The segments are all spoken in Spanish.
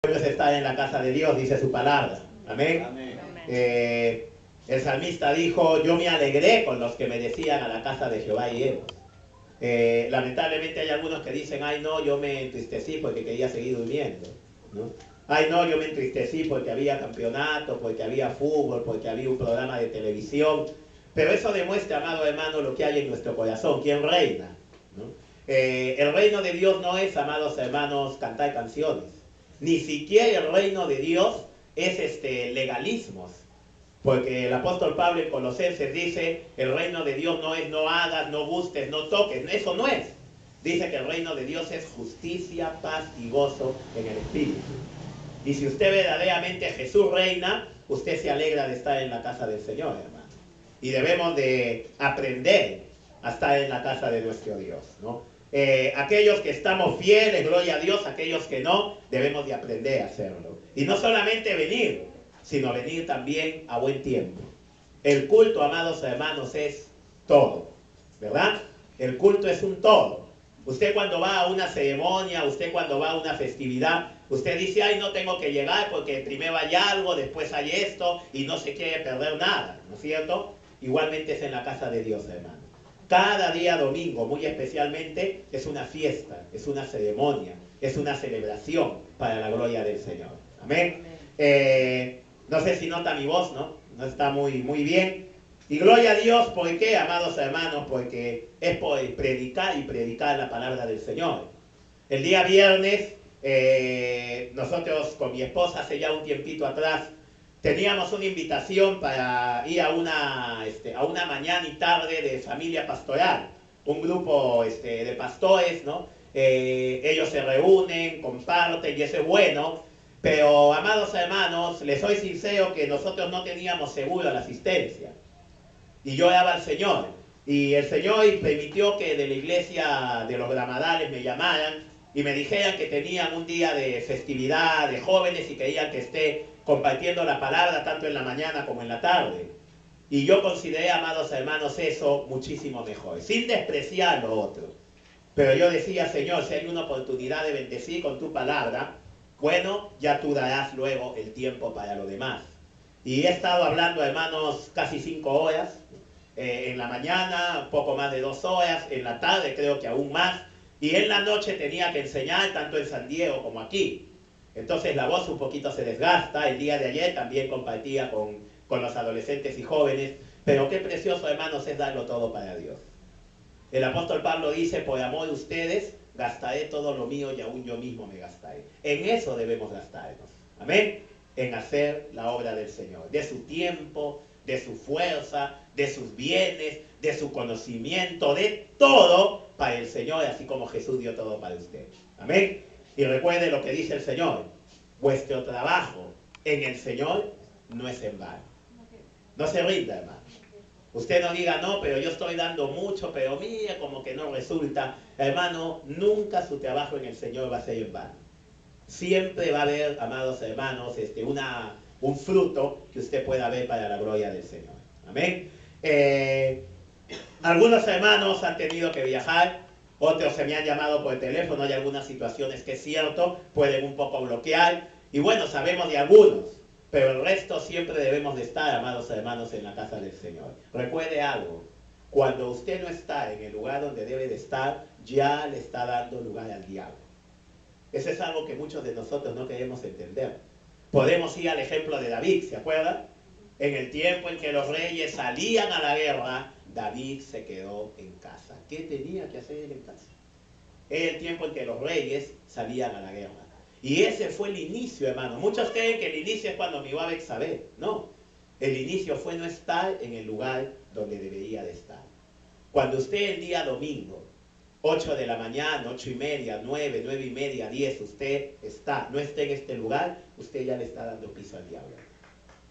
Pues estar en la casa de Dios, dice su palabra. Amén. Amén. El salmista dijo, yo me alegré con los que me decían a la casa de Jehová iremos. Lamentablemente hay algunos que dicen, ay no, yo me entristecí porque quería seguir durmiendo, ¿no? Ay no, yo me entristecí porque había campeonato, porque había fútbol, porque había un programa de televisión. Pero eso demuestra, amado hermano, lo que hay en nuestro corazón, quién reina, ¿no? El reino de Dios no es, amados hermanos, cantar canciones. Ni siquiera el reino de Dios es legalismos. Porque el apóstol Pablo en Colosenses dice, el reino de Dios no es no hagas, no gustes, no toques. Eso no es. Dice que el reino de Dios es justicia, paz y gozo en el Espíritu. Y si usted verdaderamente Jesús reina, usted se alegra de estar en la casa del Señor, hermano. Y debemos de aprender a estar en la casa de nuestro Dios, ¿no? Aquellos que estamos fieles, gloria a Dios, aquellos que no, debemos de aprender a hacerlo. Y no solamente venir, sino venir también a buen tiempo. El culto, amados hermanos, es todo, ¿verdad? El culto es un todo. Usted cuando va a una ceremonia, usted cuando va a una festividad, usted dice, ay, no tengo que llegar porque primero hay algo, después hay esto, y no se quiere perder nada, ¿no es cierto? Igualmente es en la casa de Dios, hermano. Cada día domingo, muy especialmente, es una fiesta, es una ceremonia, es una celebración para la gloria del Señor. Amén. No sé si nota mi voz, ¿no? No está muy bien. Y gloria a Dios, ¿por qué, amados hermanos? Porque es por predicar y predicar la palabra del Señor. El día viernes, nosotros con mi esposa hace ya un tiempito atrás, teníamos una invitación para ir a una mañana y tarde de familia pastoral. Un grupo de pastores, ¿no? Ellos se reúnen, comparten y eso es bueno. Pero, amados hermanos, les soy sincero que nosotros no teníamos seguro la asistencia. Y yo oraba al Señor. Y el Señor permitió que de la iglesia de los Gramadales me llamaran y me dijeran que tenían un día de festividad de jóvenes y querían que esté compartiendo la palabra tanto en la mañana como en la tarde. Y yo consideré, amados hermanos, eso muchísimo mejor, sin despreciar lo otro. Pero yo decía, Señor, si hay una oportunidad de bendecir con tu palabra, bueno, ya tú darás luego el tiempo para lo demás. Y he estado hablando, hermanos, casi 5 horas, en la mañana, poco más de 2 horas, en la tarde creo que aún más, y en la noche tenía que enseñar tanto en San Diego como aquí. Entonces la voz un poquito se desgasta. El día de ayer también compartía con los adolescentes y jóvenes, pero qué precioso, hermanos, es darlo todo para Dios. El apóstol Pablo dice, por amor de ustedes, gastaré todo lo mío y aún yo mismo me gastaré. En eso debemos gastarnos. Amén. En hacer la obra del Señor. De su tiempo, de su fuerza, de sus bienes, de su conocimiento, de todo para el Señor, así como Jesús dio todo para usted. Amén. Y recuerde lo que dice el Señor. Vuestro trabajo en el Señor no es en vano. No se rinda, hermano. Usted no diga, no, pero yo estoy dando mucho, pero mire, como que no resulta. Hermano, nunca su trabajo en el Señor va a ser en vano. Siempre va a haber, amados hermanos, un fruto que usted pueda ver para la gloria del Señor. Amén. Algunos hermanos han tenido que viajar, otros se me han llamado por teléfono, hay algunas situaciones que es cierto, pueden un poco bloquear. Y bueno, sabemos de algunos. Pero el resto siempre debemos de estar, amados hermanos, en la casa del Señor. Recuerde algo, cuando usted no está en el lugar donde debe de estar, ya le está dando lugar al diablo. Eso es algo que muchos de nosotros no queremos entender. Podemos ir al ejemplo de David, ¿se acuerdan? En el tiempo en que los reyes salían a la guerra, David se quedó en casa. ¿Qué tenía que hacer él en casa? Es el tiempo en que los reyes salían a la guerra. Y ese fue el inicio, hermano. Muchos creen que el inicio es cuando mi a saber. No. El inicio fue no estar en el lugar donde debería de estar. Cuando usted el día domingo, 8 de la mañana, 8:30, 9, 9:30, 10, usted no esté en este lugar, usted ya le está dando piso al diablo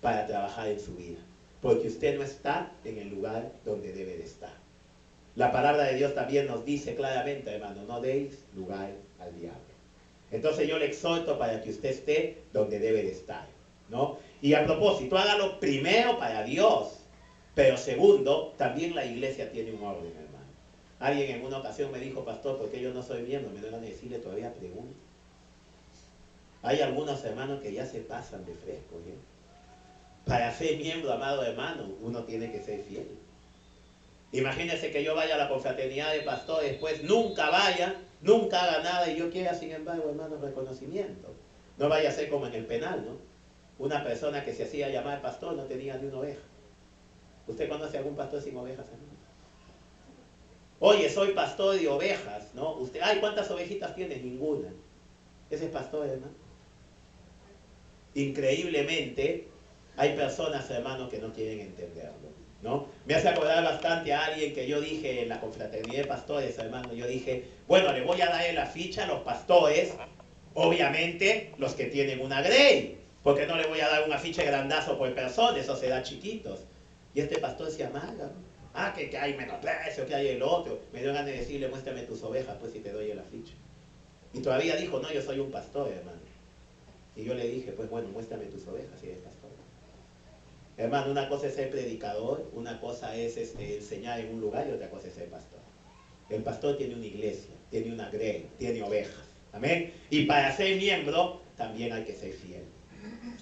para trabajar en su vida. Porque usted no está en el lugar donde debe de estar. La palabra de Dios también nos dice claramente, hermano, no deis lugar al diablo. Entonces yo le exhorto para que usted esté donde debe de estar, ¿no? Y a propósito, hágalo primero para Dios, pero segundo, también la iglesia tiene un orden, hermano. Alguien en una ocasión me dijo, pastor, ¿por qué yo no soy miembro? Me dan a decirle todavía pregunta. Hay algunos hermanos que ya se pasan de fresco, ¿eh? Para ser miembro, amado hermano, uno tiene que ser fiel. Imagínense que yo vaya a la confraternidad de pastores, pues nunca vaya, nunca haga nada y yo quiera, sin embargo, hermanos, reconocimiento. No vaya a ser como en el penal, ¿no? Una persona que se hacía llamar pastor no tenía ni una oveja. ¿Usted conoce a algún pastor sin ovejas, hermano? Oye, soy pastor de ovejas, ¿no? Usted, ay, ¿cuántas ovejitas tiene? Ninguna. Ese es pastor, hermano. Increíblemente, hay personas, hermanos, que no quieren entenderlo, ¿no? Me hace acordar bastante a alguien que yo dije en la confraternidad de pastores, hermano. Yo dije, bueno, le voy a dar la ficha a los pastores, obviamente los que tienen una grey, porque no le voy a dar un afiche grandazo por persona, eso se da chiquitos. Y este pastor se amarga, ¿no? Ah, que hay menos precio, que hay el otro. Me dio ganas de decirle, muéstrame tus ovejas, pues, si te doy el afiche. Y todavía dijo, no, yo soy un pastor, hermano. Y yo le dije, pues bueno, muéstrame tus ovejas si eres pastor. Hermano, una cosa es ser predicador, una cosa es enseñar en un lugar y otra cosa es ser pastor. El pastor tiene una iglesia, tiene una grey, tiene ovejas. Amén. Y para ser miembro también hay que ser fiel.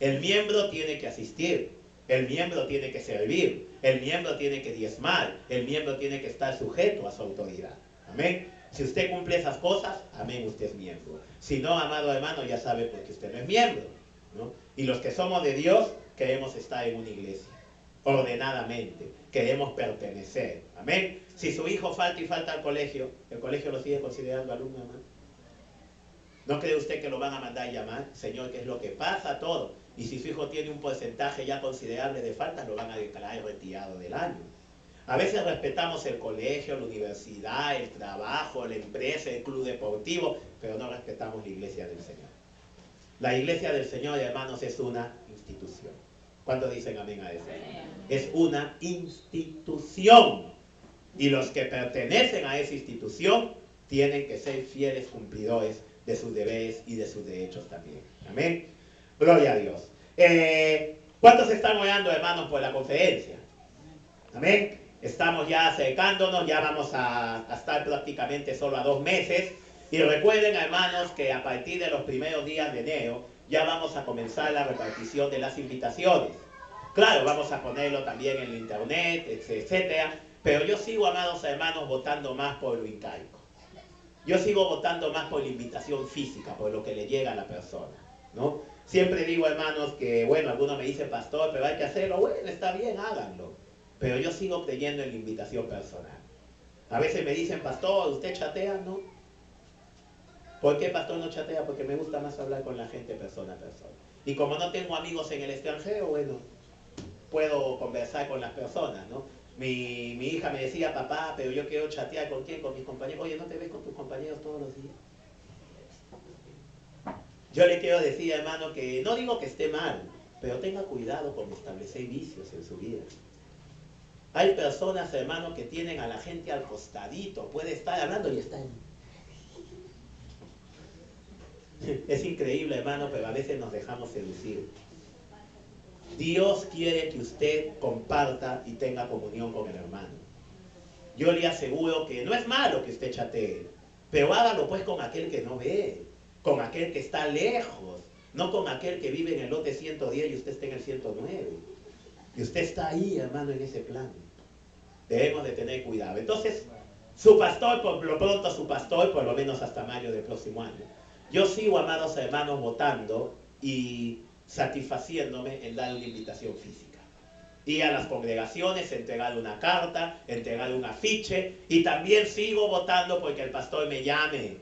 El miembro tiene que asistir, el miembro tiene que servir, el miembro tiene que diezmar, el miembro tiene que estar sujeto a su autoridad. Amén. Si usted cumple esas cosas, amén, usted es miembro. Si no, amado hermano, ya sabe por qué usted no es miembro, ¿no? Y los que somos de Dios queremos estar en una iglesia, ordenadamente, queremos pertenecer. Amén. Si su hijo falta y falta al colegio, ¿el colegio lo sigue considerando alumno, hermano? ¿No cree usted que lo van a mandar a llamar? Señor, ¿qué es lo que pasa? Todo. Y si su hijo tiene un porcentaje ya considerable de faltas, lo van a declarar retirado del año. A veces respetamos el colegio, la universidad, el trabajo, la empresa, el club deportivo, pero no respetamos la iglesia del Señor. La iglesia del Señor, hermanos, es una institución. ¿Cuántos dicen amén a eso? Es una institución. Y los que pertenecen a esa institución tienen que ser fieles cumplidores de sus deberes y de sus derechos también. Amén. Gloria a Dios. ¿Cuántos están orando, hermanos, por la conferencia? Amén. Estamos ya acercándonos, ya vamos a estar prácticamente solo a 2 meses. Y recuerden, hermanos, que a partir de los primeros días de enero ya vamos a comenzar la repartición de las invitaciones. Claro, vamos a ponerlo también en el internet, etcétera. Pero yo sigo, amados hermanos, votando más por lo incaico. Yo sigo votando más por la invitación física, por lo que le llega a la persona, ¿no? Siempre digo, hermanos, que, bueno, algunos me dicen, pastor, pero hay que hacerlo. Bueno, está bien, háganlo. Pero yo sigo creyendo en la invitación personal. A veces me dicen, pastor, ¿usted chatea? No. ¿Por qué, pastor, no chatea? Porque me gusta más hablar con la gente persona a persona. Y como no tengo amigos en el extranjero, bueno, puedo conversar con las personas, ¿no? Mi hija me decía, papá, pero yo quiero chatear ¿con quién? Con mis compañeros. Oye, ¿no te ves con tus compañeros todos los días? Yo le quiero decir, hermano, que no digo que esté mal, pero tenga cuidado con establecer vicios en su vida. Hay personas, hermano, que tienen a la gente al costadito. Puede estar hablando y está en... Es increíble, hermano, pero a veces nos dejamos seducir. Dios quiere que usted comparta y tenga comunión con el hermano. Yo le aseguro que no es malo que usted chatee, pero hágalo pues con aquel que no ve, con aquel que está lejos, no con aquel que vive en el lote 110 y usted está en el 109. Y usted está ahí, hermano, en ese plan. Debemos de tener cuidado. Entonces, su pastor, por lo pronto su pastor, por lo menos hasta mayo del próximo año. Yo sigo, amados hermanos, votando y satisfaciéndome en dar una invitación física. Ir a las congregaciones, entregar una carta, entregar un afiche, y también sigo votando porque el pastor me llame.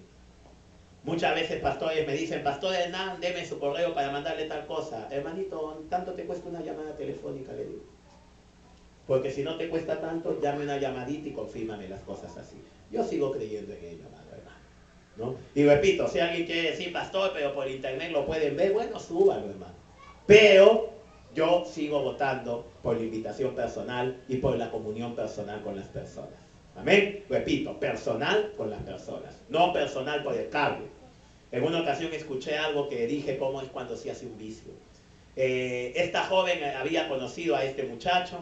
Muchas veces pastores me dicen, pastor Hernán, deme su correo para mandarle tal cosa. Hermanito, ¿tanto te cuesta una llamada telefónica? Le digo. Porque si no te cuesta tanto, llame una llamadita y confírmame las cosas así. Yo sigo creyendo en ello, amado hermano, ¿no? Y repito, si alguien quiere decir, pastor, pero por internet lo pueden ver, bueno, súbalo, hermano. Pero yo sigo votando por la invitación personal y por la comunión personal con las personas. Amén. Repito, personal con las personas, no personal por el cable. En una ocasión escuché algo que dije, ¿cómo es cuando se hace un vicio? Esta joven había conocido a este muchacho.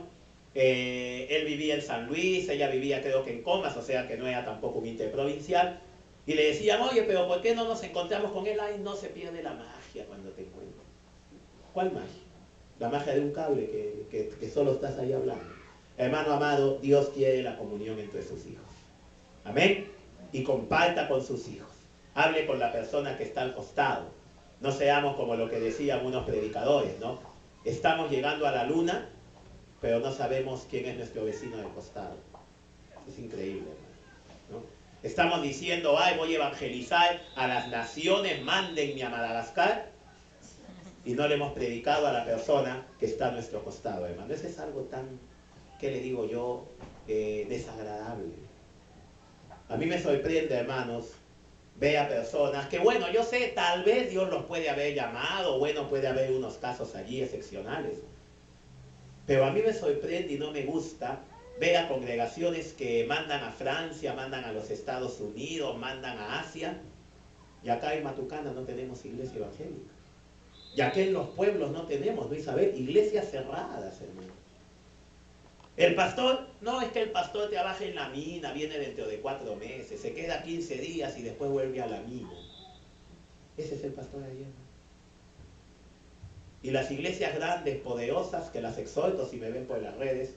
Él vivía en San Luis, ella vivía creo que en Comas, o sea que no era tampoco un interprovincial. Y le decían, oye, pero ¿por qué no nos encontramos con él? Ay, no se pierde la magia. magia cuando te encuentro. ¿Cuál magia? La magia de un cable que solo estás ahí hablando. Hermano amado, Dios quiere la comunión entre sus hijos. Amén. Y comparta con sus hijos. Hable con la persona que está al costado. No seamos como lo que decían unos predicadores, ¿no? Estamos llegando a la luna, pero no sabemos quién es nuestro vecino del costado. Es increíble, hermano, ¿no? Estamos diciendo, ay, voy a evangelizar a las naciones, mándenme a Madagascar. Y no le hemos predicado a la persona que está a nuestro costado, hermano. Eso es algo tan, ¿qué le digo yo? Desagradable. A mí me sorprende, hermanos, ver a personas que, bueno, yo sé, tal vez Dios los puede haber llamado, bueno, puede haber unos casos allí excepcionales. Pero a mí me sorprende y no me gusta ver a congregaciones que mandan a Francia, mandan a los Estados Unidos, mandan a Asia. Y acá en Matucana no tenemos iglesia evangélica. Y aquí en los pueblos no tenemos, ¿no, Isabel? Iglesias cerradas, hermano. El pastor, no, es que el pastor trabaja en la mina, viene dentro de 4 meses, se queda 15 días y después vuelve a la mina. Ese es el pastor de ayer. Y las iglesias grandes, poderosas, que las exhorto si me ven por las redes,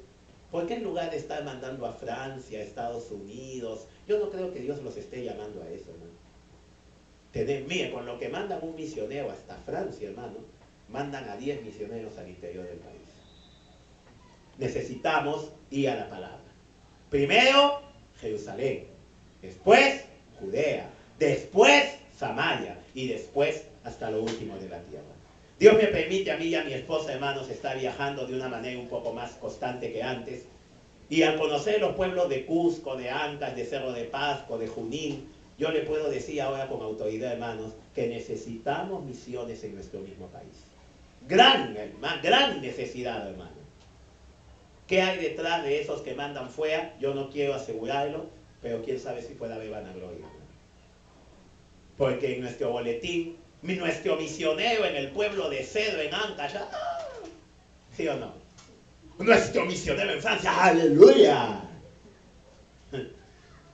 ¿por qué en lugar de estar mandando a Francia, a Estados Unidos? Yo no creo que Dios los esté llamando a eso, hermano. Mire, con lo que mandan un misionero hasta Francia, hermano, mandan a 10 misioneros al interior del país. Necesitamos ir a la palabra. Primero, Jerusalén. Después, Judea. Después, Samaria. Y después, hasta lo último de la tierra. Dios me permite a mí y a mi esposa, hermanos, estar viajando de una manera un poco más constante que antes. Y al conocer los pueblos de Cusco, de Ancash, de Cerro de Pasco, de Junín, yo le puedo decir ahora con autoridad, hermanos, que necesitamos misiones en nuestro mismo país. Gran necesidad, hermano. ¿Qué hay detrás de esos que mandan fuera? Yo no quiero asegurarlo, pero quién sabe si puede haber vanagloria, hermano. Porque en nuestro boletín, nuestro misionero en el pueblo de Cedro, en Ancash, ¿sí o no? Nuestro misionero en Francia, ¡aleluya!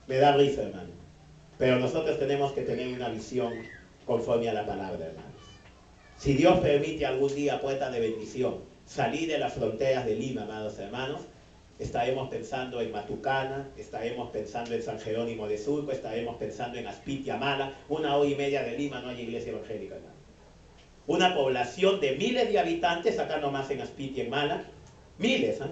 Me da risa, hermano. Pero nosotros tenemos que tener una visión conforme a la palabra, hermanos. Si Dios permite algún día, puerta de bendición, salir de las fronteras de Lima, amados hermanos, estaremos pensando en Matucana, estaremos pensando en San Jerónimo de Surco, estaremos pensando en Aspitia, Mala. 1 hora y media de Lima no hay iglesia evangélica, hermano. Una población de miles de habitantes, acá nomás en Aspitia, en Mala, miles, ¿eh?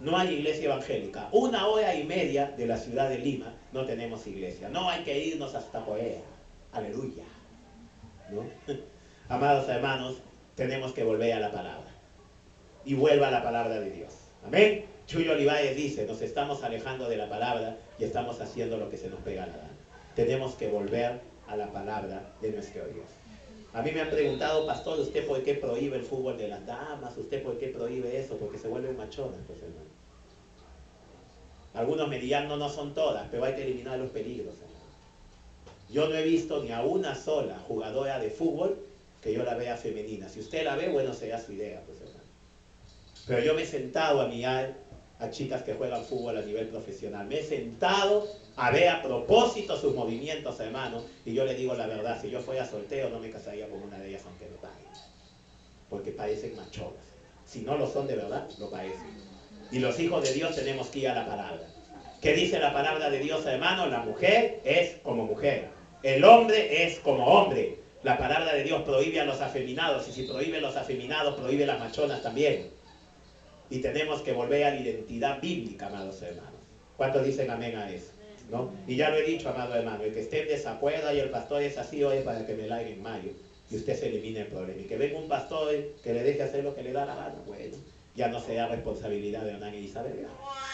No hay iglesia evangélica. 1 hora y media de la ciudad de Lima no tenemos iglesia. No hay que irnos hasta Corea. Aleluya. ¿No? Amados hermanos, tenemos que volver a la palabra. Y vuelva a la palabra de Dios. Amén. Chuyo Olivares dice, nos estamos alejando de la palabra y estamos haciendo lo que se nos pega la gana. Tenemos que volver a la palabra de nuestro Dios. A mí me han preguntado, pastor, ¿usted por qué prohíbe el fútbol de las damas? ¿Usted por qué prohíbe eso? Porque se vuelven machonas, pues, hermano. Algunos me dirán, no son todas, pero hay que eliminar los peligros, hermano. Yo no he visto ni a una sola jugadora de fútbol que yo la vea femenina. Si usted la ve, bueno, será su idea, pues, hermano. Pero yo me he sentado a mirar a chicas que juegan fútbol a nivel profesional. Me he sentado a ver a propósito sus movimientos, hermano, y yo le digo la verdad, si yo fuera soltero no me casaría con una de ellas aunque no paguen. Porque parecen machonas. Si no lo son de verdad, lo parecen. Y los hijos de Dios tenemos que ir a la palabra. ¿Qué dice la palabra de Dios, hermano? La mujer es como mujer. El hombre es como hombre. La palabra de Dios prohíbe a los afeminados. Y si prohíbe a los afeminados, prohíbe a las machonas también. Y tenemos que volver a la identidad bíblica, amados hermanos. ¿Cuántos dicen amén a eso? ¿No? Y ya lo he dicho, amado hermano, el que esté en desacuerdo y el pastor es así hoy es para que me largue en mayo y usted se elimine el problema. Y que venga un pastor que le deje hacer lo que le da la gana, bueno, ya no será responsabilidad de Hernán y Isabel,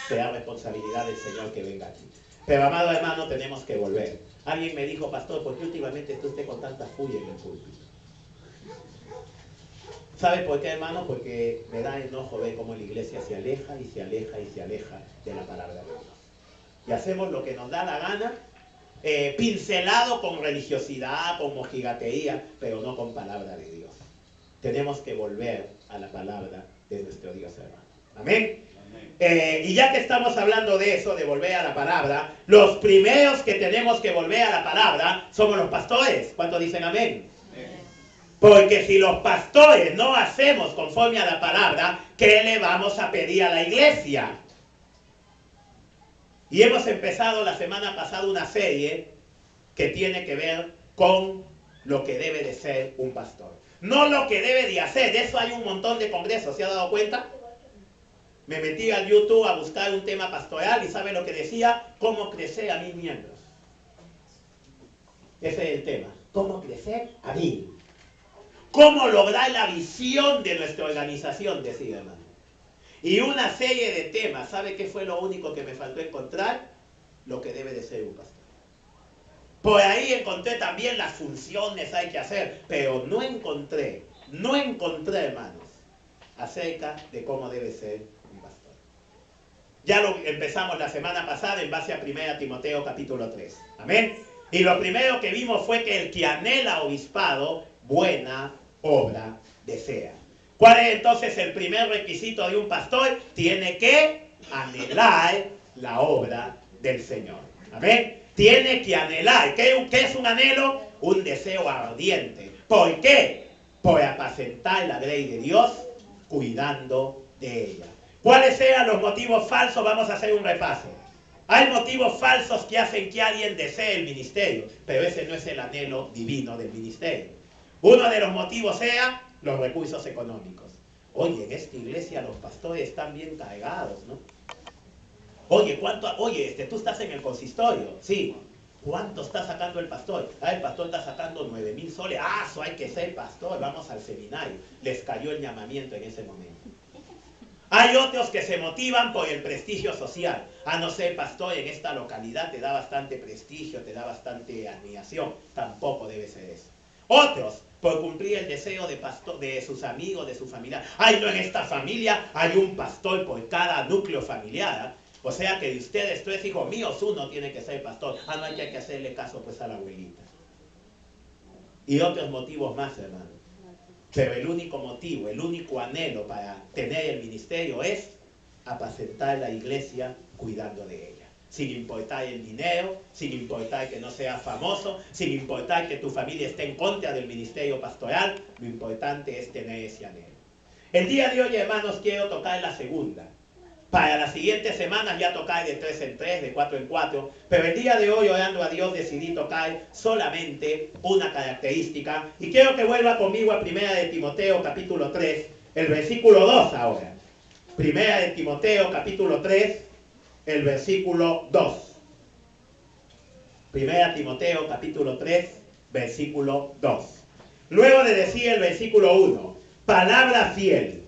será responsabilidad del Señor que venga aquí. Pero, amado hermano, tenemos que volver. Alguien me dijo, pastor, ¿por qué últimamente está usted con tanta furia en el púlpito? ¿Sabe por qué, hermano? Porque me da enojo ver cómo la iglesia se aleja y se aleja y se aleja de la palabra de Dios. Y hacemos lo que nos da la gana, pincelado con religiosidad, con mojigatería, pero no con palabra de Dios. Tenemos que volver a la palabra de nuestro Dios, hermano. ¿Amén? Y ya que estamos hablando de eso, de volver a la palabra, los primeros que tenemos que volver a la palabra somos los pastores. ¿Cuántos dicen amén? Porque si los pastores no hacemos conforme a la palabra, ¿qué le vamos a pedir a la iglesia? Y hemos empezado la semana pasada una serie que tiene que ver con lo que debe de ser un pastor. No lo que debe de hacer, de eso hay un montón de congresos, ¿se ha dado cuenta? Me metí al YouTube a buscar un tema pastoral y ¿sabe lo que decía? Cómo crecer a 1000 miembros. Ese es el tema. Cómo crecer a 1000. Cómo lograr la visión de nuestra organización, decía hermano. Y una serie de temas. ¿Sabe qué fue lo único que me faltó encontrar? Lo que debe de ser un pastor. Por ahí encontré también las funciones hay que hacer, pero no encontré, hermanos, acerca de cómo debe ser un pastor. Ya lo empezamos la semana pasada en base a 1 Timoteo capítulo 3. Amén. Y lo primero que vimos fue que el que anhela obispado, buena obra desea. ¿Cuál es entonces el primer requisito de un pastor? Tiene que anhelar la obra del Señor. Amén. Tiene que anhelar. ¿Qué es un anhelo? Un deseo ardiente. ¿Por qué? Por apacentar la grey de Dios, cuidando de ella. ¿Cuáles eran los motivos falsos? Vamos a hacer un repaso. Hay motivos falsos que hacen que alguien desee el ministerio, pero ese no es el anhelo divino del ministerio. Uno de los motivos sea los recursos económicos. Oye, en esta iglesia los pastores están bien cargados, ¿no? Oye, tú estás en el consistorio. Sí. ¿Cuánto está sacando el pastor? El pastor está sacando 9,000 soles. Eso hay que ser pastor. Vamos al seminario. Les cayó el llamamiento en ese momento. Hay otros que se motivan por el prestigio social. No ser pastor en esta localidad te da bastante prestigio, te da bastante admiración. Tampoco debe ser eso. Otros, por cumplir el deseo de pastor, de sus amigos, de su familia. No, en esta familia hay un pastor por cada núcleo familiar. O sea que de ustedes 3 hijos míos, uno tiene que ser pastor. No hay que hacerle caso pues a la abuelita. Y otros motivos más, hermano. Pero el único motivo, el único anhelo para tener el ministerio es apacentar la iglesia cuidando de ella. Sin importar el dinero, sin importar que no sea famoso, sin importar que tu familia esté en contra del ministerio pastoral, lo importante es tener ese anhelo. El día de hoy, hermanos, quiero tocar la segunda. Para las siguientes semanas ya tocar de 3 en 3, de 4 en 4. Pero el día de hoy, orando a Dios, decidí tocar solamente una característica. Y quiero que vuelva conmigo a 1 de Timoteo capítulo 3, el versículo 2 ahora. 1 de Timoteo capítulo 3, el versículo 2. 1 Timoteo capítulo 3, versículo 2. Luego de decir el versículo 1, palabra fiel.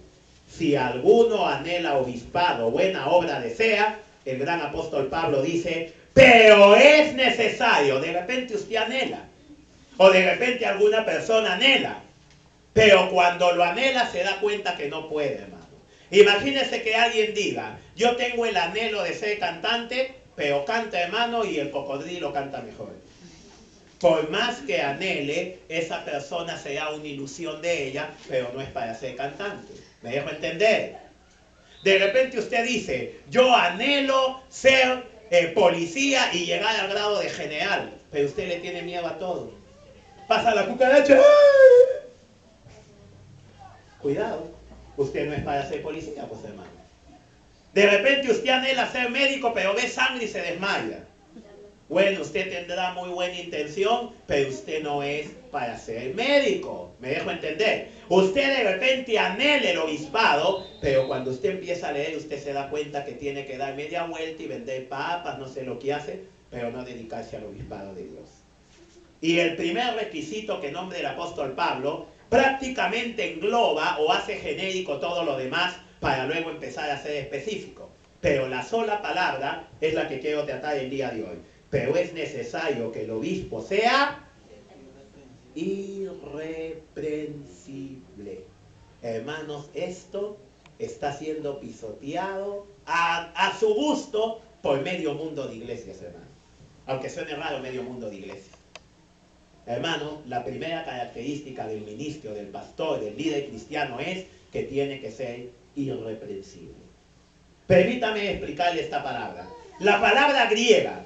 Si alguno anhela obispado, buena obra desea, el gran apóstol Pablo dice, pero es necesario. De repente usted anhela, o de repente alguna persona anhela, pero cuando lo anhela se da cuenta que no puede, hermano. Imagínese que alguien diga, yo tengo el anhelo de ser cantante, pero canta, hermano, y el cocodrilo canta mejor. Por más que anhele, esa persona será una ilusión de ella, pero no es para ser cantante. ¿Me dejo entender? De repente usted dice, yo anhelo ser policía y llegar al grado de general, pero usted le tiene miedo a todo. Pasa la cucaracha. ¡Ay! Cuidado, usted no es para ser policía, pues hermano. De repente usted anhela ser médico, pero ve sangre y se desmaya. Bueno, usted tendrá muy buena intención, pero usted no es para ser médico. ¿Me dejo entender? Usted de repente anhela el obispado, pero cuando usted empieza a leer, usted se da cuenta que tiene que dar media vuelta y vender papas, no sé lo que hace, pero no dedicarse al obispado de Dios. Y el primer requisito que nombra el apóstol Pablo prácticamente engloba o hace genérico todo lo demás para luego empezar a ser específico. Pero la sola palabra es la que quiero tratar el día de hoy. Pero es necesario que el obispo sea irreprensible. Hermanos, esto está siendo pisoteado a su gusto por medio mundo de iglesias, hermano. Aunque suene raro, medio mundo de iglesias. Hermano, la primera característica del ministro, del pastor, del líder cristiano es que tiene que ser irreprensible. Permítame explicarle esta palabra. La palabra griega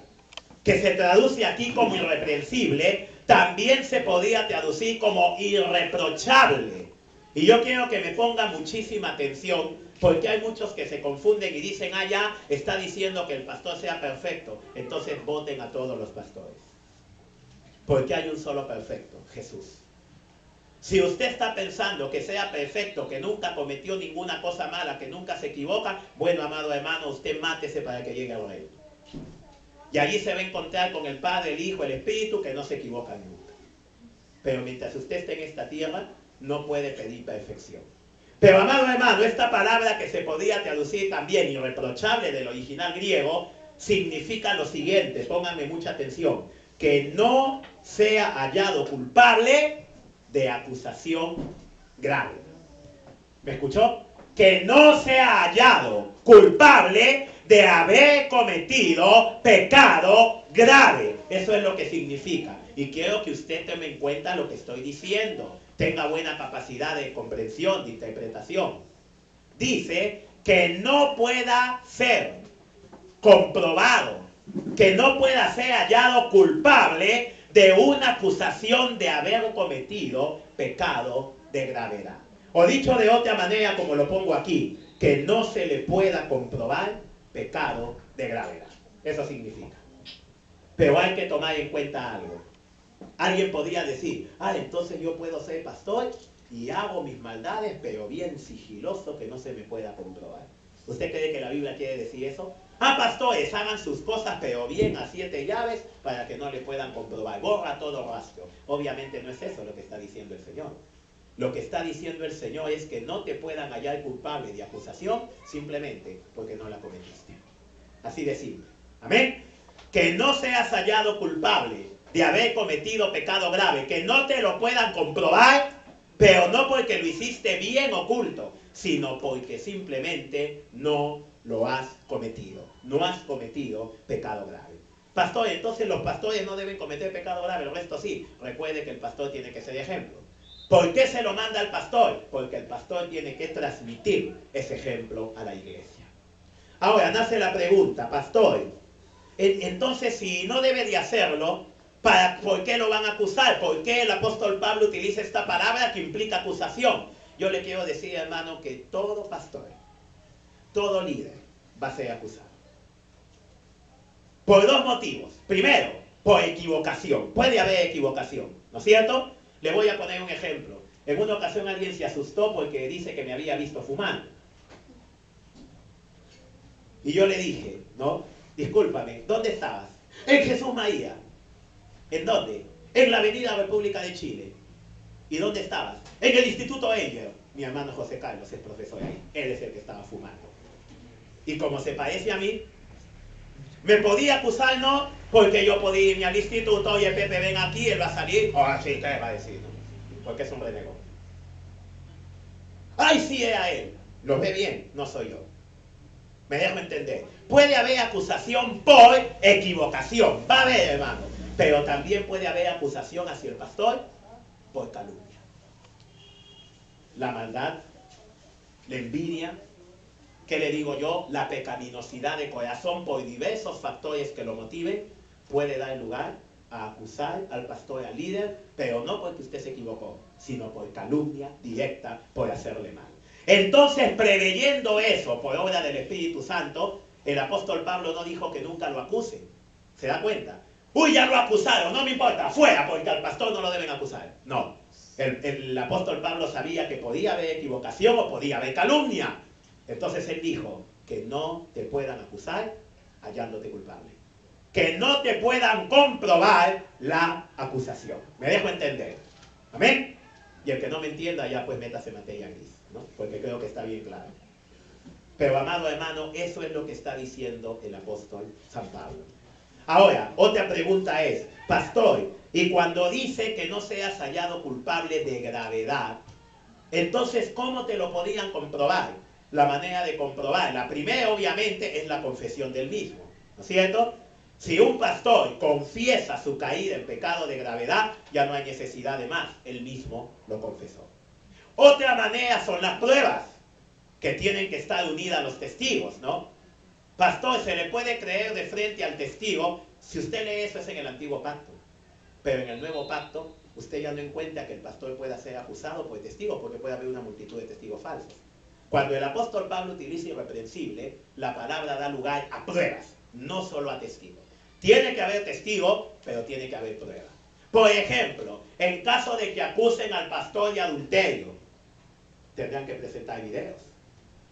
que se traduce aquí como irreprensible, también se podía traducir como irreprochable. Y yo quiero que me ponga muchísima atención, porque hay muchos que se confunden y dicen, ah, ya está diciendo que el pastor sea perfecto, entonces voten a todos los pastores. Porque hay un solo perfecto, Jesús. Si usted está pensando que sea perfecto, que nunca cometió ninguna cosa mala, que nunca se equivoca, bueno, amado hermano, usted mátese para que llegue al reino. Y allí se va a encontrar con el Padre, el Hijo, el Espíritu, que no se equivocan nunca. Pero mientras usted esté en esta tierra, no puede pedir perfección. Pero, amado hermano, esta palabra que se podía traducir también irreprochable del original griego, significa lo siguiente, pónganme mucha atención, que no sea hallado culpable de acusación grave. ¿Me escuchó? Que no sea hallado culpable de haber cometido pecado grave. Eso es lo que significa. Y quiero que usted tome en cuenta lo que estoy diciendo. Tenga buena capacidad de comprensión, de interpretación. Dice que no pueda ser comprobado, que no pueda ser hallado culpable de una acusación de haber cometido pecado de gravedad. O dicho de otra manera, como lo pongo aquí, que no se le pueda comprobar pecado de gravedad. Eso significa. Pero hay que tomar en cuenta algo. Alguien podría decir, ah, entonces yo puedo ser pastor y hago mis maldades, pero bien sigiloso, que no se me pueda comprobar. ¿Usted cree que la Biblia quiere decir eso? Ah, pastores, hagan sus cosas, pero bien a 7 llaves para que no le puedan comprobar. Borra todo rastro. Obviamente no es eso lo que está diciendo el Señor. Lo que está diciendo el Señor es que no te puedan hallar culpable de acusación simplemente porque no la cometiste. Así de simple. Amén. Que no seas hallado culpable de haber cometido pecado grave, que no te lo puedan comprobar, pero no porque lo hiciste bien oculto, sino porque simplemente no lo has cometido. No has cometido pecado grave. Pastor, entonces los pastores no deben cometer pecado grave, el resto sí. Recuerde que el pastor tiene que ser ejemplo. ¿Por qué se lo manda al pastor? Porque el pastor tiene que transmitir ese ejemplo a la iglesia. Ahora nace la pregunta, pastor, entonces si no debe de hacerlo, ¿por qué lo van a acusar? ¿Por qué el apóstol Pablo utiliza esta palabra que implica acusación? Yo le quiero decir, hermano, que todo pastor, todo líder va a ser acusado. Por dos motivos. Primero, por equivocación. Puede haber equivocación, ¿no es cierto? Le voy a poner un ejemplo. En una ocasión alguien se asustó porque dice que me había visto fumando. Y yo le dije, ¿no? Discúlpame, ¿dónde estabas? En Jesús María. ¿En dónde? En la Avenida República de Chile. ¿Y dónde estabas? En el Instituto Enger. Mi hermano José Carlos es profesor ahí. Él es el que estaba fumando. Y como se parece a mí, me podía acusar, ¿no? Porque yo podía irme al instituto, oye Pepe, ven aquí, él va a salir. Ah, sí, ¿qué va a decir? ¿No? Porque es un renegón. ¡Ay, sí era él! Lo ve bien, no soy yo. Me dejo entender. Puede haber acusación por equivocación. Va a haber, hermano. Pero también puede haber acusación hacia el pastor por calumnia. La maldad, la envidia, ¿qué le digo yo? La pecaminosidad de corazón por diversos factores que lo motiven, puede dar lugar a acusar al pastor, al líder, pero no porque usted se equivocó, sino por calumnia directa, por hacerle mal. Entonces, preveyendo eso por obra del Espíritu Santo, el apóstol Pablo no dijo que nunca lo acusen. ¿Se da cuenta? Uy, ya lo acusaron, no me importa, fuera, porque al pastor no lo deben acusar. No. El apóstol Pablo sabía que podía haber equivocación o podía haber calumnia. Entonces él dijo que no te puedan acusar hallándote culpable. Que no te puedan comprobar la acusación. ¿Me dejo entender? ¿Amén? Y el que no me entienda ya pues métase en materia gris, ¿no? Porque creo que está bien claro. Pero amado hermano, eso es lo que está diciendo el apóstol San Pablo. Ahora, otra pregunta es, pastor, y cuando dice que no seas hallado culpable de gravedad, entonces ¿cómo te lo podían comprobar? La manera de comprobar, la primera obviamente es la confesión del mismo, ¿no es cierto? Si un pastor confiesa su caída en pecado de gravedad, ya no hay necesidad de más, él mismo lo confesó. Otra manera son las pruebas, que tienen que estar unidas a los testigos, ¿no? Pastor, se le puede creer de frente al testigo. Si usted lee eso, es en el Antiguo Pacto. Pero en el nuevo pacto, usted ya no encuentra que el pastor pueda ser acusado por testigos, porque puede haber una multitud de testigos falsos. Cuando el apóstol Pablo utiliza irreprensible, la palabra da lugar a pruebas, no solo a testigos. Tiene que haber testigos, pero tiene que haber pruebas. Por ejemplo, en caso de que acusen al pastor de adulterio, tendrán que presentar videos,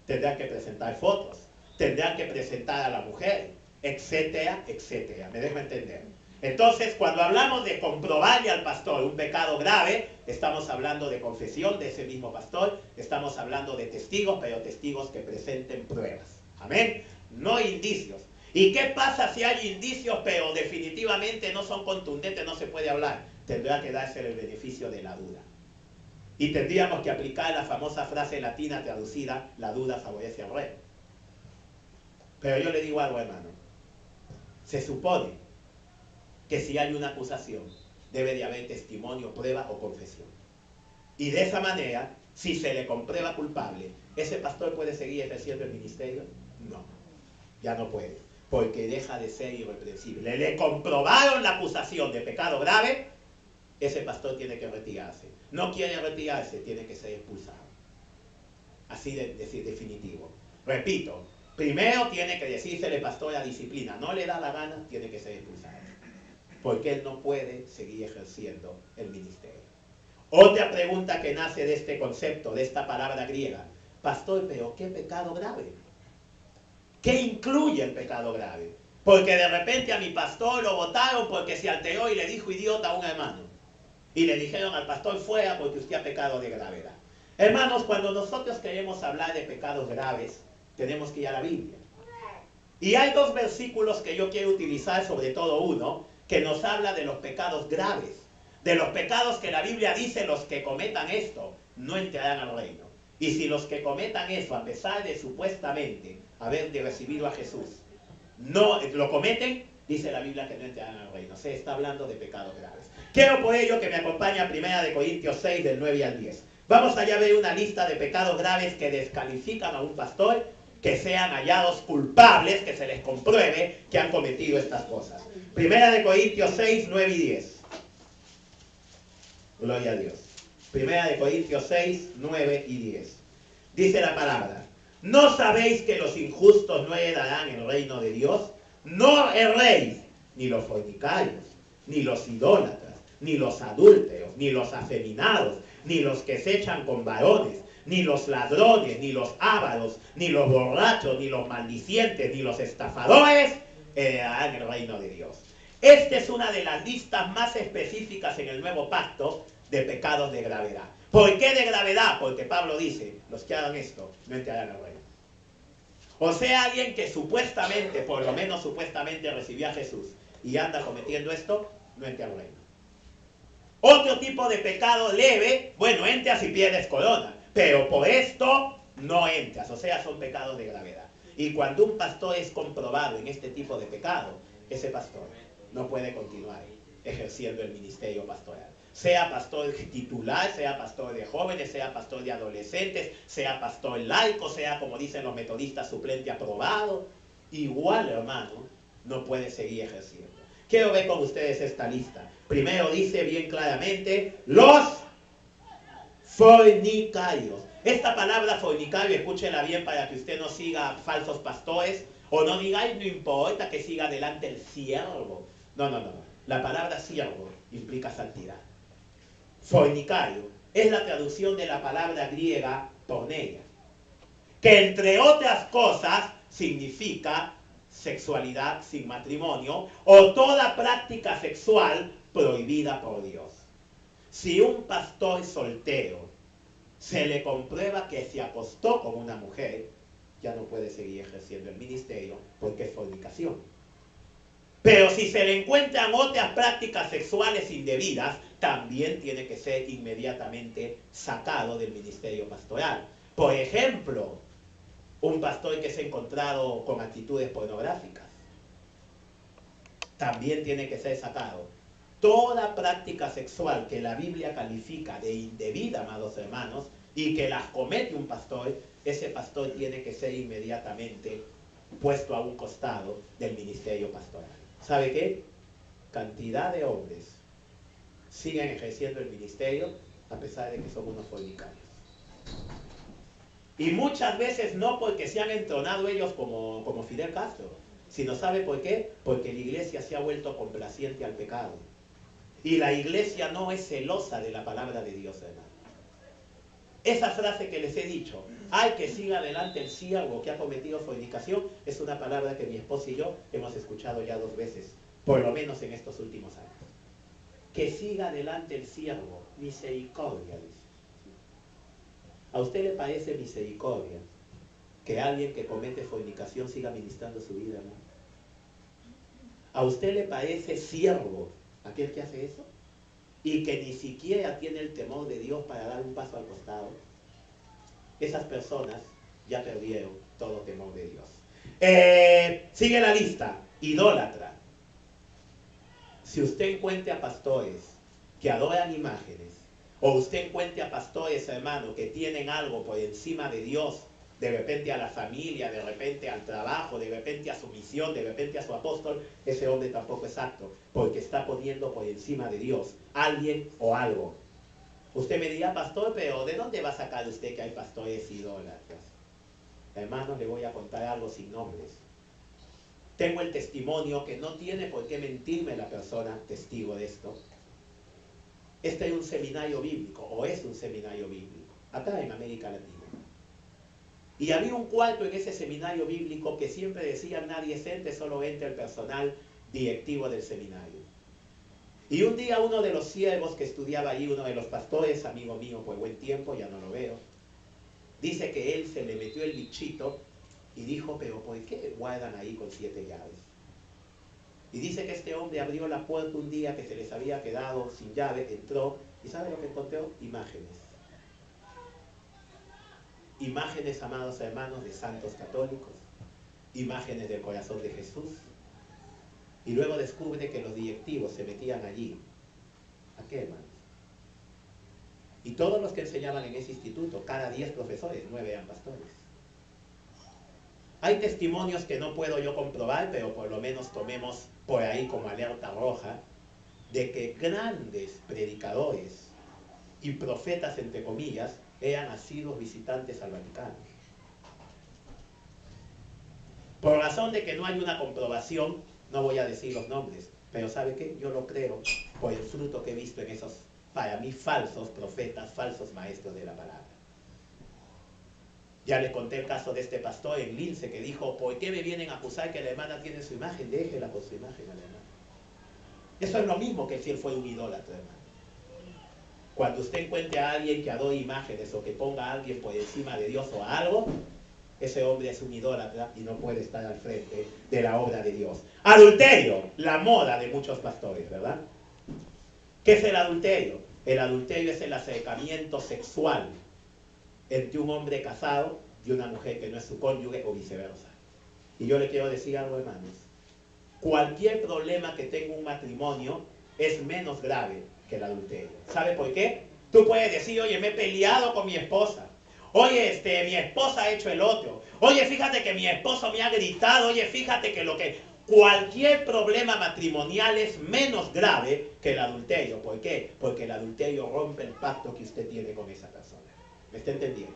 tendrán que presentar fotos, tendrán que presentar a la mujer, etcétera, etcétera. ¿Me dejo entender? Entonces, cuando hablamos de comprobarle al pastor un pecado grave, estamos hablando de confesión de ese mismo pastor, estamos hablando de testigos, pero testigos que presenten pruebas. Amén. No indicios. ¿Y qué pasa si hay indicios, pero definitivamente no son contundentes, no se puede hablar? Tendrá que darse el beneficio de la duda. Y tendríamos que aplicar la famosa frase latina traducida, la duda favorece al rey. Pero yo le digo algo, hermano. Se supone que si hay una acusación, debe de haber testimonio, prueba o confesión. Y de esa manera, si se le comprueba culpable, ¿ese pastor puede seguir ejerciendo el ministerio? No, ya no puede, porque deja de ser irreprensible. Le comprobaron la acusación de pecado grave, ese pastor tiene que retirarse. No quiere retirarse, tiene que ser expulsado. Así de definitivo. Repito, primero tiene que decírsele pastor a disciplina, no le da la gana, tiene que ser expulsado. Porque él no puede seguir ejerciendo el ministerio. Otra pregunta que nace de este concepto, de esta palabra griega. Pastor, pero ¿qué pecado grave? ¿Qué incluye el pecado grave? Porque de repente a mi pastor lo votaron porque se alteró y le dijo idiota a un hermano. Y le dijeron al pastor fuera porque usted ha pecado de gravedad. Hermanos, cuando nosotros queremos hablar de pecados graves, tenemos que ir a la Biblia. Y hay dos versículos que yo quiero utilizar, sobre todo uno, que nos habla de los pecados graves, de los pecados que la Biblia dice los que cometan esto no entrarán al reino. Y si los que cometan eso, a pesar de supuestamente haber recibido a Jesús, no lo cometen, dice la Biblia que no entrarán al reino. Se está hablando de pecados graves. Quiero por ello que me acompañe a 1 Corintios 6, del 9 al 10. Vamos allá a ver una lista de pecados graves que descalifican a un pastor, que sean hallados culpables, que se les compruebe que han cometido estas cosas. 1 Corintios 6, 9 y 10. Gloria a Dios. 1 Corintios 6, 9 y 10. Dice la palabra: ¿no sabéis que los injustos no heredarán el reino de Dios? No erréis, ni los fornicarios, ni los idólatras, ni los adúlteros, ni los afeminados, ni los que se echan con varones, ni los ladrones, ni los ávaros, ni los borrachos, ni los maldicientes, ni los estafadores heredarán el reino de Dios. Esta es una de las listas más específicas en el Nuevo Pacto de pecados de gravedad. ¿Por qué de gravedad? Porque Pablo dice, los que hagan esto no entrarán al reino. O sea, alguien que supuestamente, por lo menos supuestamente, recibió a Jesús y anda cometiendo esto, no entra al reino. Otro tipo de pecado leve, bueno, entras y pierdes corona, pero por esto no entras, o sea, son pecados de gravedad. Y cuando un pastor es comprobado en este tipo de pecado, ese pastor no puede continuar ejerciendo el ministerio pastoral. Sea pastor titular, sea pastor de jóvenes, sea pastor de adolescentes, sea pastor laico, sea, como dicen los metodistas, suplente aprobado, igual, hermano, no puede seguir ejerciendo. Quiero ver con ustedes esta lista. Primero dice bien claramente, los fornicarios. Esta palabra fornicario, escúchela bien para que usted no siga falsos pastores, o no diga, ay, no importa que siga adelante el siervo. No. La palabra siervo implica santidad. Fornicario es la traducción de la palabra griega porneia, que entre otras cosas significa sexualidad sin matrimonio o toda práctica sexual prohibida por Dios. Si un pastor soltero se le comprueba que se acostó con una mujer, ya no puede seguir ejerciendo el ministerio porque es fornicación. Pero si se le encuentran otras prácticas sexuales indebidas, también tiene que ser inmediatamente sacado del ministerio pastoral. Por ejemplo, un pastor que se ha encontrado con actitudes pornográficas, también tiene que ser sacado. Toda práctica sexual que la Biblia califica de indebida, amados hermanos, y que las comete un pastor, ese pastor tiene que ser inmediatamente puesto a un costado del ministerio pastoral. ¿Sabe qué? Cantidad de hombres siguen ejerciendo el ministerio a pesar de que son unos fornicarios. Y muchas veces no porque se han entronado ellos como Fidel Castro, sino ¿sabe por qué? Porque la iglesia se ha vuelto complaciente al pecado. Y la iglesia no es celosa de la palabra de Dios, hermano. Esa frase que les he dicho, hay que siga adelante el siervo que ha cometido fornicación, es una palabra que mi esposa y yo hemos escuchado ya 2 veces, por lo menos en estos últimos años. Que siga adelante el siervo, misericordia, dice. ¿A usted le parece misericordia que alguien que comete fornicación siga ministrando su vida, hermano? ¿A usted le parece siervo aquel que hace eso? Y que ni siquiera tiene el temor de Dios para dar un paso al costado. Esas personas ya perdieron todo temor de Dios. Sigue la lista. Idólatra. Si usted encuentra a pastores que adoran imágenes, o usted encuentre a pastores, hermano, que tienen algo por encima de Dios, de repente a la familia, de repente al trabajo, de repente a su misión, de repente a su apóstol, ese hombre tampoco es apto, porque está poniendo por encima de Dios alguien o algo. Usted me dirá, pastor, pero ¿de dónde va a sacar usted que hay pastores idólatras? Hermano, le voy a contar algo sin nombres. Tengo el testimonio que no tiene por qué mentirme la persona testigo de esto. Este es un seminario bíblico, o es un seminario bíblico, acá en América Latina. Y había un cuarto en ese seminario bíblico que siempre decían nadie entre, solo entra el personal directivo del seminario. Y un día uno de los siervos que estudiaba allí, uno de los pastores, amigo mío por buen tiempo, ya no lo veo, dice que él se le metió el bichito y dijo, pero ¿por qué guardan ahí con 7 llaves? Y dice que este hombre abrió la puerta un día que se les había quedado sin llave, entró, y ¿sabe lo que encontró? Imágenes. Imágenes, amados hermanos, de santos católicos, imágenes del corazón de Jesús. Y luego descubre que los directivos se metían allí. ¿A qué, hermanos? Y todos los que enseñaban en ese instituto, cada 10 profesores, 9 eran pastores. Hay testimonios que no puedo yo comprobar, pero por lo menos tomemos por ahí como alerta roja, de que grandes predicadores y profetas, entre comillas, eran asiduos visitantes al Vaticano. Por razón de que no hay una comprobación, no voy a decir los nombres, pero ¿sabe qué? Yo lo creo por el fruto que he visto en esos, para mí, falsos profetas, falsos maestros de la palabra. Ya les conté el caso de este pastor en Lince que dijo, ¿por qué me vienen a acusar que la hermana tiene su imagen? Déjela por su imagen a la hermana. Eso es lo mismo que si él fue un idólatra, hermano. Cuando usted encuentre a alguien que adore imágenes o que ponga a alguien por encima de Dios o a algo, ese hombre es un idólatra y no puede estar al frente de la obra de Dios. Adulterio, la moda de muchos pastores, ¿verdad? ¿Qué es el adulterio? El adulterio es el acercamiento sexual entre un hombre casado y una mujer que no es su cónyuge o viceversa. Y yo le quiero decir algo, hermanos. Cualquier problema que tenga un matrimonio es menos grave que el adulterio. ¿Sabe por qué? Tú puedes decir, oye, me he peleado con mi esposa. Oye, mi esposa ha hecho el otro. Oye, fíjate que mi esposo me ha gritado. Oye, fíjate que lo que... Cualquier problema matrimonial es menos grave que el adulterio. ¿Por qué? Porque el adulterio rompe el pacto que usted tiene con esa persona. ¿Me está entendiendo?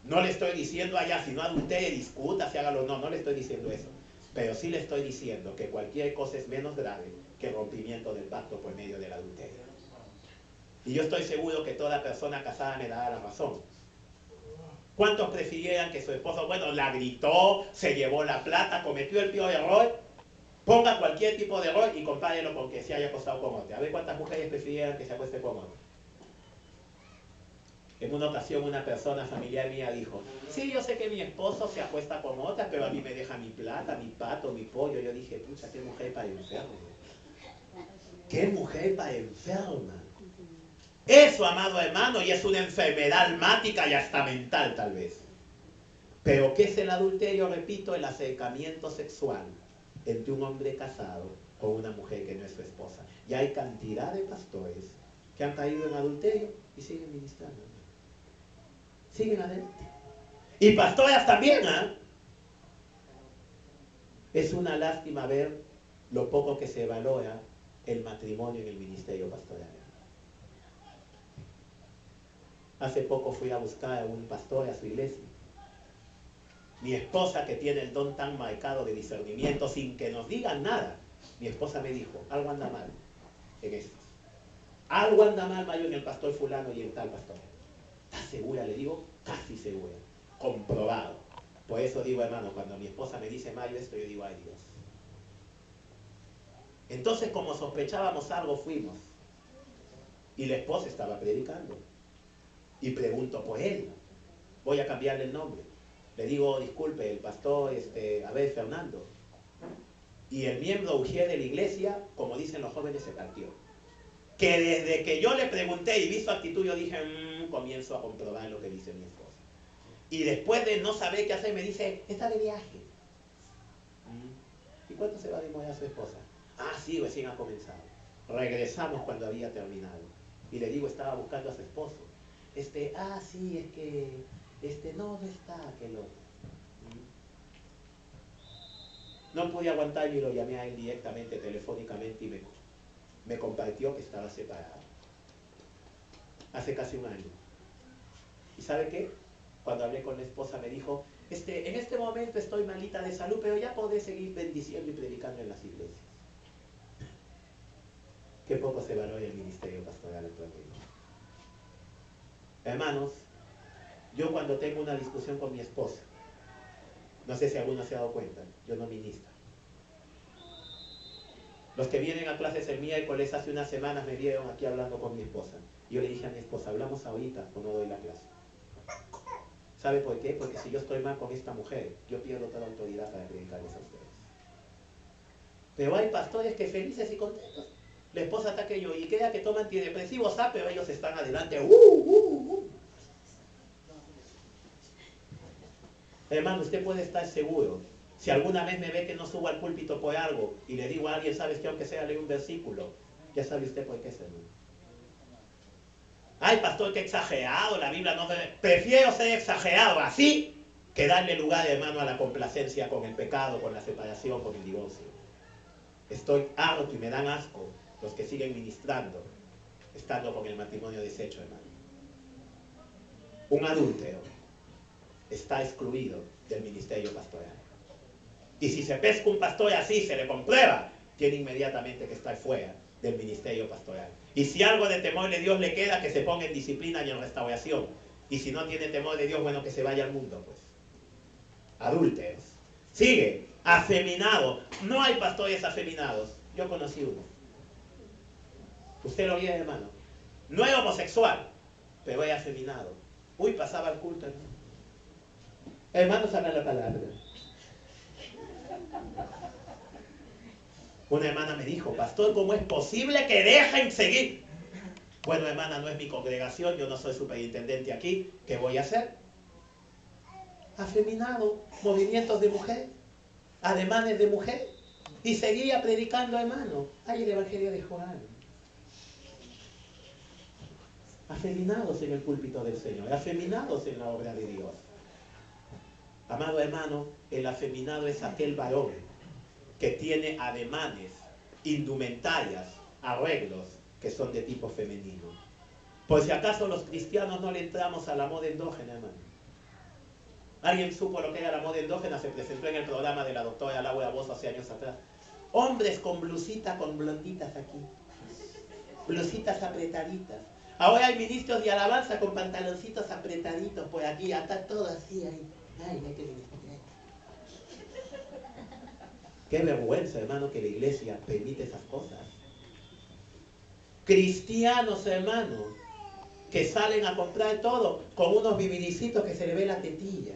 No le estoy diciendo allá, si no adultere, discuta, si hágalo. No, no le estoy diciendo eso. Pero sí le estoy diciendo que cualquier cosa es menos grave que el rompimiento del pacto por medio del adulterio. Y yo estoy seguro que toda persona casada me dará la razón. ¿Cuántos prefirieran que su esposo, bueno, la gritó, se llevó la plata, cometió el peor error? Ponga cualquier tipo de error y compárelo con que se haya acostado con otra. A ver cuántas mujeres prefirieran que se acueste con otra. En una ocasión una persona familiar mía dijo, sí, yo sé que mi esposo se acuesta con otra, pero a mí me deja mi plata, mi pato, mi pollo. Yo dije, pucha, qué mujer para enferma. Qué mujer para enferma. Eso, amado hermano, y es una enfermedad almática y hasta mental tal vez. Pero ¿qué es el adulterio? Repito, el acercamiento sexual entre un hombre casado con una mujer que no es su esposa. Y hay cantidad de pastores que han caído en adulterio y siguen ministrando. Siguen adelante. Y pastoras también, ¿ah? Es una lástima ver lo poco que se valora el matrimonio en el ministerio pastoral. Hace poco fui a buscar a un pastor a su iglesia. Mi esposa, que tiene el don tan marcado de discernimiento, sin que nos digan nada, mi esposa me dijo, algo anda mal en esto. Algo anda mal, Mayo, en el pastor fulano y en tal pastor. ¿Estás segura? Le digo, casi segura. Comprobado. Por eso digo, hermano, cuando mi esposa me dice, Mayo, esto, yo digo, ay Dios. Entonces, como sospechábamos algo, fuimos. Y la esposa estaba predicando. Y pregunto por él. Voy a cambiarle el nombre. Le digo, disculpe, el pastor, Fernando. Y el miembro ujier de la iglesia, como dicen los jóvenes, se partió. Que desde que yo le pregunté y vi su actitud, yo dije, comienzo a comprobar lo que dice mi esposa. Y después de no saber qué hacer, me dice, está de viaje. ¿Y cuánto se va a demorar su esposa? Ah, sí, recién ha comenzado. Regresamos cuando había terminado. Y le digo, estaba buscando a su esposo. Sí, es que, no está aquel otro. No pude aguantar y lo llamé a él directamente, telefónicamente, y me compartió que estaba separado. Hace casi un año. ¿Y sabe qué? Cuando hablé con la esposa me dijo, en este momento estoy malita de salud, pero ya podré seguir bendiciendo y predicando en las iglesias. Qué poco se valora el ministerio pastoral actualmente. Hermanos, yo cuando tengo una discusión con mi esposa, no sé si alguno se ha dado cuenta, yo no ministro. Los que vienen a clases el miércoles hace unas semanas me vieron aquí hablando con mi esposa. Y yo le dije a mi esposa, hablamos ahorita o no doy la clase. ¿Sabe por qué? Porque si yo estoy mal con esta mujer, yo pierdo toda autoridad para predicarles a ustedes. Pero hay pastores que felices y contentos. La esposa está que yo, y queda que toman antidepresivos, pero ellos están adelante. Hermano, usted puede estar seguro. Si alguna vez me ve que no subo al púlpito por algo y le digo a alguien, ¿sabes qué? Aunque sea leer un versículo, ya sabe usted por qué es, hermano. Ay, pastor, qué exagerado, la Biblia no... Prefiero ser exagerado así que darle lugar, hermano, a la complacencia con el pecado, con la separación, con el divorcio. Estoy harto y me dan asco los que siguen ministrando, estando con el matrimonio deshecho, hermano. Un adúltero está excluido del ministerio pastoral. Y si se pesca un pastor así, se le comprueba, tiene inmediatamente que estar fuera del ministerio pastoral. Y si algo de temor de Dios le queda, que se ponga en disciplina y en restauración. Y si no tiene temor de Dios, bueno, que se vaya al mundo, pues. Adúlteros. Sigue, afeminado. No hay pastores afeminados. Yo conocí uno. Usted lo oye, hermano. No es homosexual, pero es afeminado. Uy, pasaba el culto, hermano. Hermanos, habla la palabra. Una hermana me dijo, pastor, ¿cómo es posible que dejen seguir? Bueno, hermana, no es mi congregación, yo no soy superintendente aquí. ¿Qué voy a hacer? Afeminado, movimientos de mujer, ademanes de mujer. Y seguía predicando, hermano. Hay el Evangelio de Juan. Afeminados en el púlpito del Señor, afeminados en la obra de Dios. Amado hermano, el afeminado es aquel varón que tiene ademanes, indumentarias, arreglos que son de tipo femenino. Por si acaso los cristianos no le entramos a la moda endógena, hermano. ¿Alguien supo lo que era la moda endógena? Se presentó en el programa de la doctora Laura Bozo hace años atrás. Hombres con blusita, con blonditas aquí. Blusitas apretaditas. Ahora hay ministros de alabanza con pantaloncitos apretaditos por aquí, hasta todo así ahí. Ay, qué ministro. Qué vergüenza, hermano, que la iglesia permite esas cosas. Cristianos, hermano, que salen a comprar todo con unos bibilicitos que se le ve la tetilla.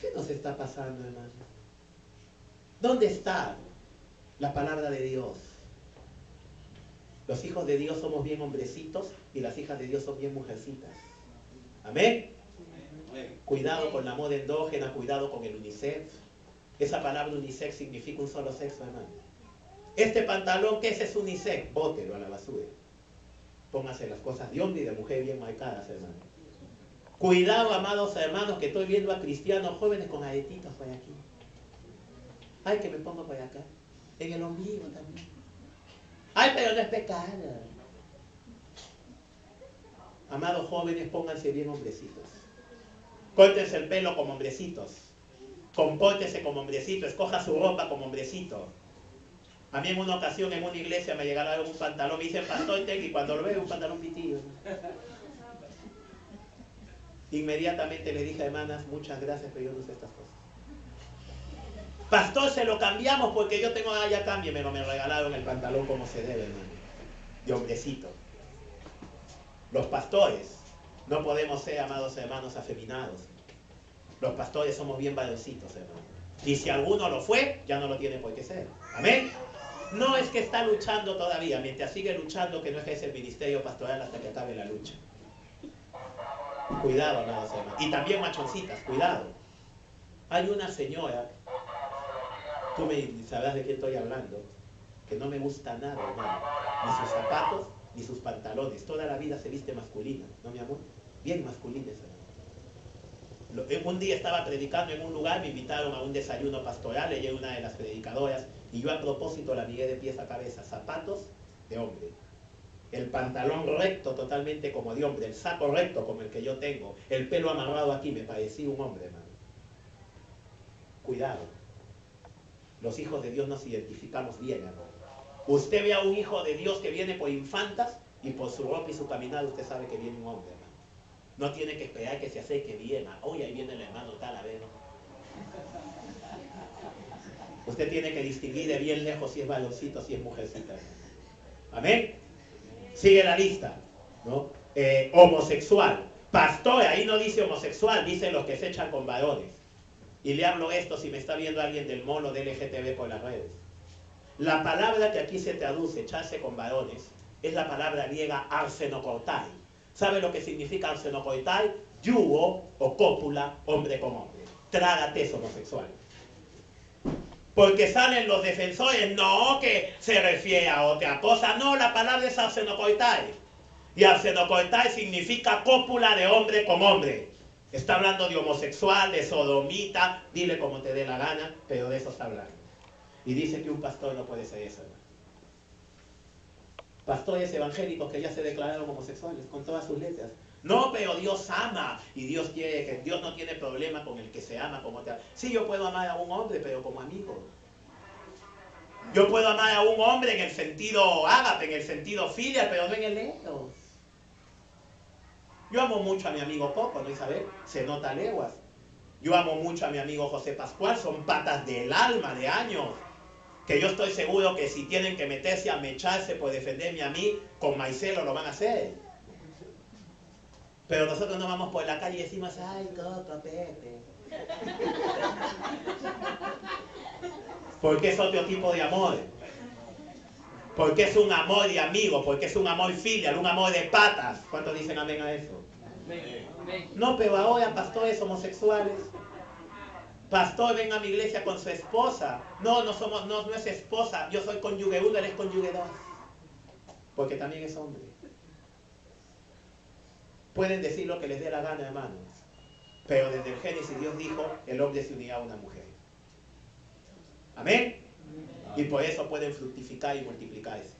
¿Qué nos está pasando, hermano? ¿Dónde está la palabra de Dios? Los hijos de Dios somos bien hombrecitos y las hijas de Dios son bien mujercitas. ¿Amén? Cuidado con la moda endógena, cuidado con el unisex. Esa palabra unisex significa un solo sexo, hermano. Este pantalón, ¿qué es unisex? Bótelo a la basura. Póngase las cosas de hombre y de mujer bien marcadas, hermano. Cuidado, amados hermanos, que estoy viendo a cristianos jóvenes con aretitos por aquí. Ay, que me pongo por acá. En el ombligo también. Ay, pero no es pecado. Amados jóvenes, pónganse bien hombrecitos. Córtense el pelo como hombrecitos. Compórtese como hombrecito. Escoja su ropa como hombrecito. A mí en una ocasión en una iglesia me llegaron un pantalón, me dicen pastor y cuando lo veo un pantalón pitillo. Inmediatamente le dije, hermanas, muchas gracias, pero yo no sé estas cosas. Pastor, se lo cambiamos porque yo tengo, ya cámbiamelo, me regalaron el pantalón como se debe, hermano. De hombrecito. Los pastores no podemos ser, amados hermanos, afeminados. Los pastores somos bien varoncitos, hermano. Y si alguno lo fue, ya no lo tiene por qué ser. Amén. No es que está luchando todavía, mientras sigue luchando, que no ejerce el ministerio pastoral hasta que acabe la lucha. Cuidado, amados hermanos. Y también machoncitas, cuidado. Hay una señora, tú me sabrás de quién estoy hablando, que no me gusta nada, hermano. Ni sus zapatos, ni sus pantalones. Toda la vida se viste masculina, ¿no, mi amor? Bien masculina esa. Un día estaba predicando en un lugar, me invitaron a un desayuno pastoral, ella una de las predicadoras, y yo a propósito la miré de pies a cabeza. Zapatos de hombre, el pantalón recto totalmente como de hombre, el saco recto como el que yo tengo, el pelo amarrado aquí, me parecía un hombre, hermano. Cuidado, los hijos de Dios nos identificamos bien, hermano. Usted ve a un hijo de Dios que viene por infantas y por su ropa y su caminar usted sabe que viene un hombre, hermano. No tiene que esperar que se acerque bien. Oye, ahí viene el hermano tal, a ver, ¿no? Usted tiene que distinguir de bien lejos si es varoncito, si es mujercita. Amén. Sigue la lista, ¿no? Homosexual. Pastor, ahí no dice homosexual, dice los que se echan con varones. Y le hablo esto si me está viendo alguien del mono de LGTB por las redes. La palabra que aquí se traduce, echarse con varones, es la palabra griega arsenokoitai. ¿Sabe lo que significa arsenokoitai? Yugo o cópula, hombre con hombre. Trágate, es homosexual. Porque salen los defensores, no, que se refiere a otra cosa. No, la palabra es arsenokoitai. Y arsenokoitai significa cópula de hombre con hombre. Está hablando de homosexual, de sodomita, dile como te dé la gana, pero de eso está hablando. Y dice que un pastor no puede ser eso, hermano. Pastores evangélicos que ya se declararon homosexuales con todas sus letras. No, pero Dios ama y Dios quiere que Dios no tiene problema con el que se ama como te ama. Sí, yo puedo amar a un hombre, pero como amigo. Yo puedo amar a un hombre en el sentido ágape, en el sentido filial, pero no en el eros. Yo amo mucho a mi amigo Coco, ¿no, Isabel? Se nota leguas. Yo amo mucho a mi amigo José Pascual, son patas del alma de años. Que yo estoy seguro que si tienen que meterse a mecharse por defenderme a mí, con Maicelo lo van a hacer. Pero nosotros no vamos por la calle y decimos, ay, Coco, Pepe. Porque es otro tipo de amor. Porque es un amor de amigo, porque es un amor filial, un amor de patas. ¿Cuántos dicen amén a eso? No, pero ahora pastores homosexuales. Pastor, ven a mi iglesia con su esposa. No, no es esposa. Yo soy cónyuge 1, él es cónyuge 2. Porque también es hombre. Pueden decir lo que les dé la gana, hermanos. Pero desde el Génesis Dios dijo, el hombre se unirá a una mujer. Amén. Y por eso pueden fructificar y multiplicarse.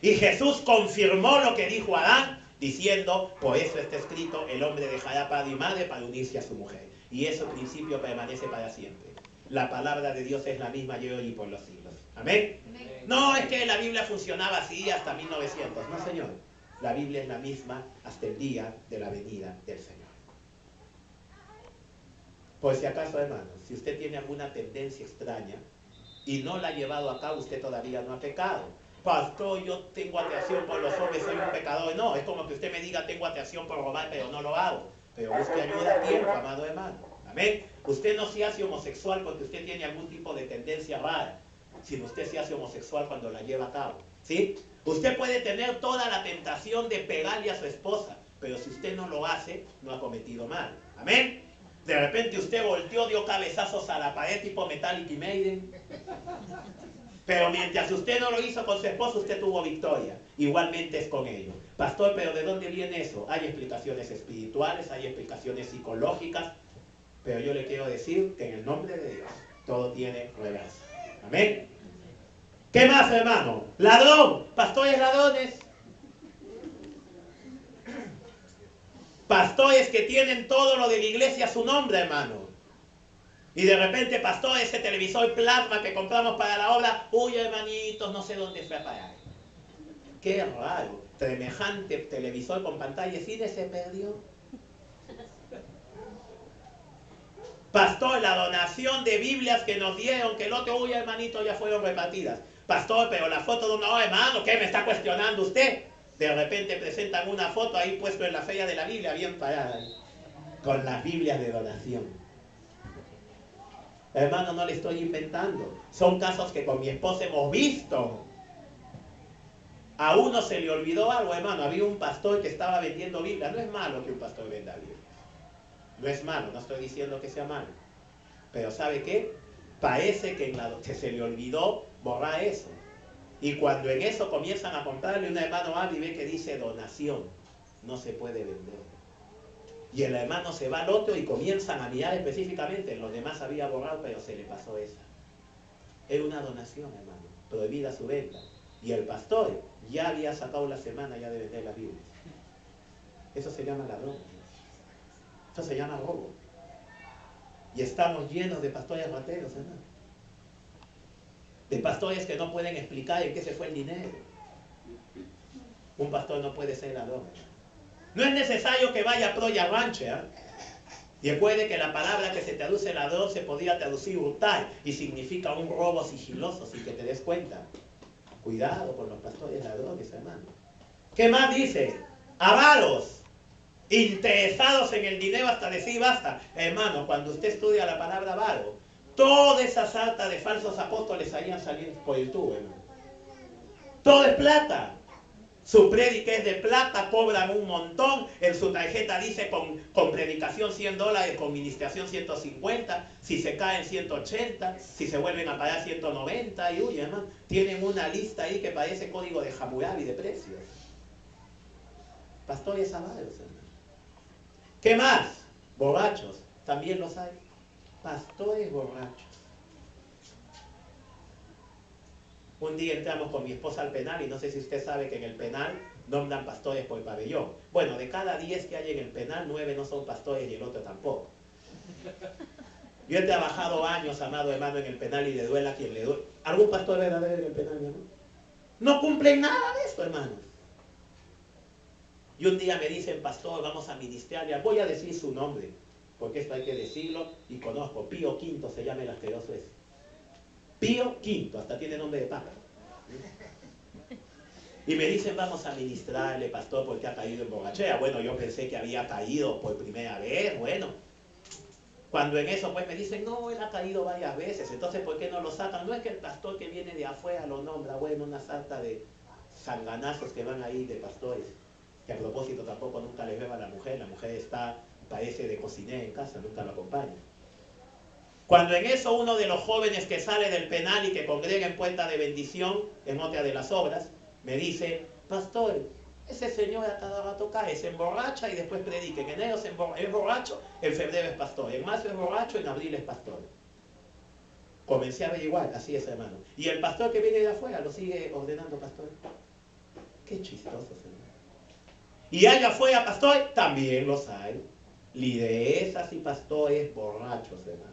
Y Jesús confirmó lo que dijo Adán, diciendo, por eso está escrito, el hombre dejará padre y madre para unirse a su mujer. Y ese principio permanece para siempre. La palabra de Dios es la misma ayer y por los siglos. ¿Amén? No, es que la Biblia funcionaba así hasta 1900. No, Señor. La Biblia es la misma hasta el día de la venida del Señor. Por si acaso, hermanos, si usted tiene alguna tendencia extraña y no la ha llevado a cabo, usted todavía no ha pecado. Pastor, yo tengo atracción por los hombres, soy un pecador. No, es como que usted me diga, tengo atracción por robar, pero no lo hago. Pero busque ayuda a tiempo, amado hermano. Amén. Usted no se hace homosexual porque usted tiene algún tipo de tendencia rara, sino usted se hace homosexual cuando la lleva a cabo. ¿Sí? Usted puede tener toda la tentación de pegarle a su esposa, pero si usted no lo hace, no ha cometido mal. Amén. De repente usted volteó, dio cabezazos a la pared tipo Metallic y Maiden. Pero mientras usted no lo hizo con su esposo, usted tuvo victoria. Igualmente es con ellos. Pastor, ¿pero de dónde viene eso? Hay explicaciones espirituales, hay explicaciones psicológicas, pero yo le quiero decir que en el nombre de Dios todo tiene reversa. Amén. ¿Qué más, hermano? Ladrón, pastores ladrones. Pastores que tienen todo lo de la iglesia a su nombre, hermano. Y de repente, pastor, ese televisor plasma que compramos para la obra, uy, hermanitos, no sé dónde fue a parar. Qué raro, semejante televisor con pantalla de cine se perdió. Pastor, la donación de Biblias que nos dieron, que el otro, uy, hermanito, ya fueron repartidas. Pastor, pero la foto de no, hermano, ¿qué me está cuestionando usted? De repente presentan una foto ahí puesto en la feria de la Biblia, bien parada, con las Biblias de donación. Hermano, no le estoy inventando. Son casos que con mi esposa hemos visto. A uno se le olvidó algo, hermano. Había un pastor que estaba vendiendo Biblias. No es malo que un pastor venda Biblias. No es malo, no estoy diciendo que sea malo. Pero ¿sabe qué? Parece que se le olvidó borrar eso. Y cuando en eso comienzan a comprarle, un hermano habla y ve que dice donación. No se puede vender. Y el hermano se va al otro y comienzan a mirar específicamente. En los demás había borrado, pero se le pasó esa. Era una donación, hermano. Prohibida su venta. Y el pastor ya había sacado la semana ya de vender las Biblias. Eso se llama ladrón. Eso se llama robo. Y estamos llenos de pastores rateros, hermano. De pastores que no pueden explicar en qué se fue el dinero. Un pastor no puede ser ladrón. No es necesario que vaya pro y arranche, ¿eh? Y recuerde que la palabra que se traduce ladrón se podría traducir hurtar y significa un robo sigiloso sin que te des cuenta. Cuidado con los pastores ladrones, hermano. ¿Qué más dice? Avaros, interesados en el dinero hasta decir basta. Hermano, cuando usted estudia la palabra avaro, toda esa sarta de falsos apóstoles hayan salido por el tubo, hermano. Todo es plata. Su prédica es de plata, cobran un montón. En su tarjeta dice con predicación $100, con ministración 150. Si se caen 180, si se vuelven a pagar 190. Y uy, hermano, tienen una lista ahí que parece código de Hammurabi de precios. Pastores avaros, hermano. ¿Qué más? Borrachos, también los hay. Pastores borrachos. Un día entramos con mi esposa al penal y no sé si usted sabe que en el penal nombran pastores por pabellón. Bueno, de cada 10 que hay en el penal, 9 no son pastores y el otro tampoco. Yo he trabajado años, amado hermano, en el penal y le duele a quien le duele. ¿Algún pastor verdadero en el penal, mi hermano? No cumplen nada de esto, hermanos. Y un día me dicen, pastor, vamos a ministrarle. Voy a decir su nombre, porque esto hay que decirlo y conozco. Pío V se llama el asqueroso ese. Pío V, hasta tiene nombre de papa. Y me dicen, vamos a ministrarle, pastor, porque ha caído en borrachera. Bueno, yo pensé que había caído por primera vez, bueno. Cuando en eso pues me dicen, no, él ha caído varias veces, entonces ¿por qué no lo sacan? No es que el pastor que viene de afuera lo nombra, bueno, una sarta de sanganazos que van ahí de pastores, que a propósito tampoco nunca les beba a la mujer está, parece de cocinera en casa, nunca lo acompaña. Cuando en eso uno de los jóvenes que sale del penal y que congrega en Puerta de Bendición, en otra de las obras, me dice, pastor, ese señor a cada rato cae, se emborracha y después predica. En enero es borracho, en febrero es pastor. En marzo es borracho, en abril es pastor. Comencé a averiguar, así es, hermano. Y el pastor que viene de afuera lo sigue ordenando pastor. Qué chistoso, hermano. Y allá afuera, pastor, también los hay. Lideresas y pastores borrachos, hermano.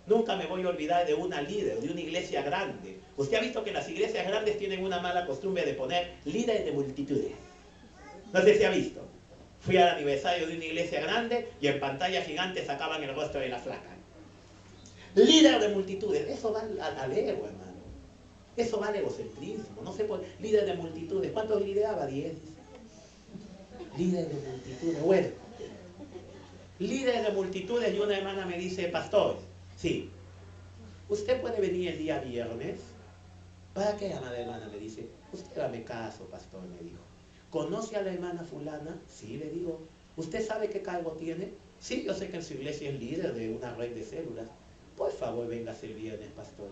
Nunca me voy a olvidar de una líder, de una iglesia grande. Usted ha visto que las iglesias grandes tienen una mala costumbre de poner líderes de multitudes. No sé si ha visto. Fui al aniversario de una iglesia grande y en pantalla gigante sacaban el rostro de la flaca. Líder de multitudes. Eso va al ego, hermano. Eso va al egocentrismo. No se puede. Líder de multitudes. ¿Cuántos lideraba? 10. Líder de multitudes. Bueno. Líder de multitudes y una hermana me dice, pastor, sí, usted puede venir el día viernes. ¿Para qué, amada hermana? Me dice, usted dame caso, pastor, me dijo. ¿Conoce a la hermana fulana? Sí, le digo. ¿Usted sabe qué cargo tiene? Sí, yo sé que en su iglesia es líder de una red de células. Por favor, véngase el viernes, pastor.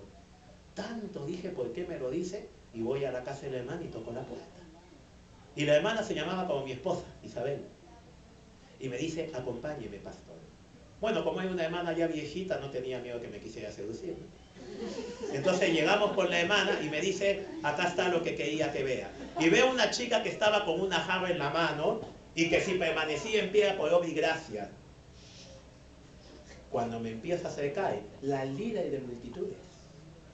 Tanto dije, ¿por qué me lo dice? Y voy a la casa de la hermana y toco la puerta. Y la hermana se llamaba como mi esposa, Isabel. Y me dice, acompáñeme, pastor. Bueno, como hay una hermana ya viejita, no tenía miedo que me quisiera seducir, ¿no? Entonces llegamos con la hermana y me dice, acá está lo que quería que vea. Y veo una chica que estaba con una jarra en la mano y que si permanecía en pie por obra y gracia. Cuando me empieza a acercar, la líder de multitudes.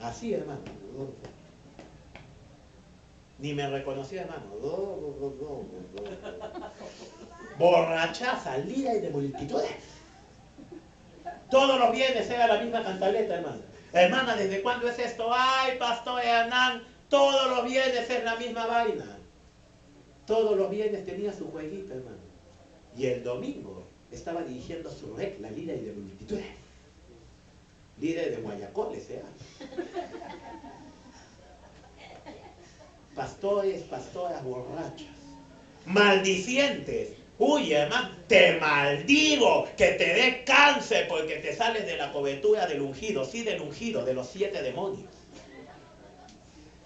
Así, hermano. Ni me reconoció, hermano. Borrachaza, líder de multitudes. Todos los viernes era la misma cantaleta, hermano. Hermana, ¿desde cuándo es esto? Ay, pastor Hernán, todos los viernes es la misma vaina. Todos los viernes tenía su jueguito, hermano. Y el domingo estaba dirigiendo su rec, la líder de multitudes. Líder de Guayacoles, ¿eh? Pastores, pastoras borrachas, maldicientes. Uy, hermano, te maldigo, que te dé cáncer porque te sales de la cobertura del ungido. Sí, del ungido, de los 7 demonios.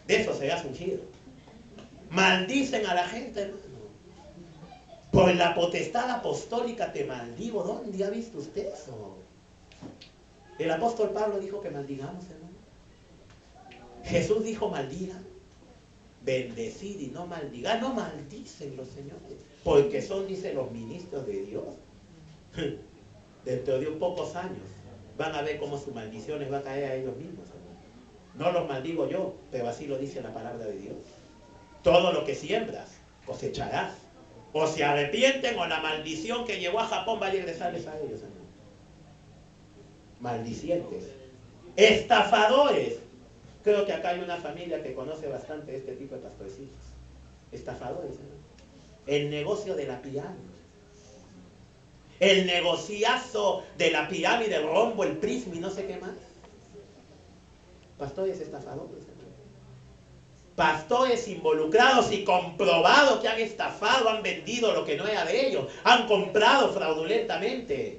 De eso serás ungido. Maldicen a la gente, hermano. Por la potestad apostólica te maldigo. ¿Dónde ha visto usted eso? El apóstol Pablo dijo que maldigamos, hermano. Jesús dijo maldigan. Bendecid y no maldigan. No maldicen los señores, porque son, dice, los ministros de Dios. Dentro de un pocos años van a ver cómo sus maldiciones van a caer a ellos mismos, hermano. No los maldigo yo, pero así lo dice la palabra de Dios. Todo lo que siembras, cosecharás. O se arrepienten o la maldición que llevó a Japón va a regresarles a ellos, hermano. Maldicientes, estafadores. Creo que acá hay una familia que conoce bastante este tipo de pastorcitos. Estafadores, hermano. El negocio de la pirámide. El negociazo de la pirámide, el rombo, el prisma y no sé qué más. Pastores estafadores, hermano. Pastores involucrados y comprobados que han estafado, han vendido lo que no era de ellos, han comprado fraudulentamente.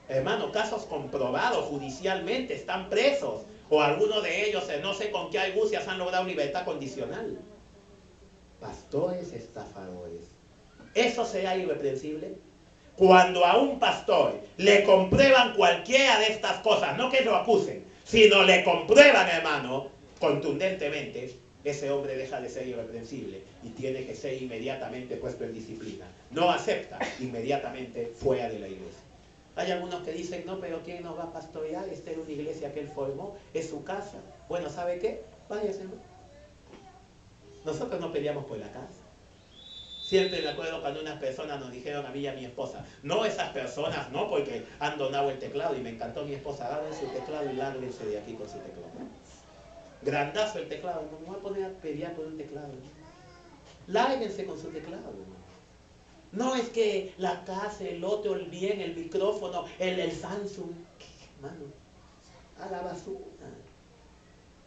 Hermano, casos comprobados judicialmente, están presos. O algunos de ellos, no sé con qué argucias, han logrado libertad condicional. Pastores estafadores. ¿Eso será irreprensible? Cuando a un pastor le comprueban cualquiera de estas cosas, no que lo acusen, sino le comprueban, hermano, contundentemente, ese hombre deja de ser irreprensible y tiene que ser inmediatamente puesto en disciplina. No acepta, inmediatamente fuera de la iglesia. Hay algunos que dicen, no, pero ¿quién nos va a pastorear? Esta era una iglesia que él formó, es su casa. Bueno, ¿sabe qué? Váyase, ¿no? Nosotros no peleamos por la casa. Siempre me acuerdo cuando unas personas nos dijeron a mí y a mi esposa, no esas personas, no, porque han donado el teclado y me encantó mi esposa, agarren su teclado y lárguense de aquí con su teclado. Grandazo el teclado, no me voy a poner a pelear por un teclado. Lárguense con su teclado, ¿no? No es que la casa, el otro, el bien, el micrófono, el Samsung, hermano, a la basura.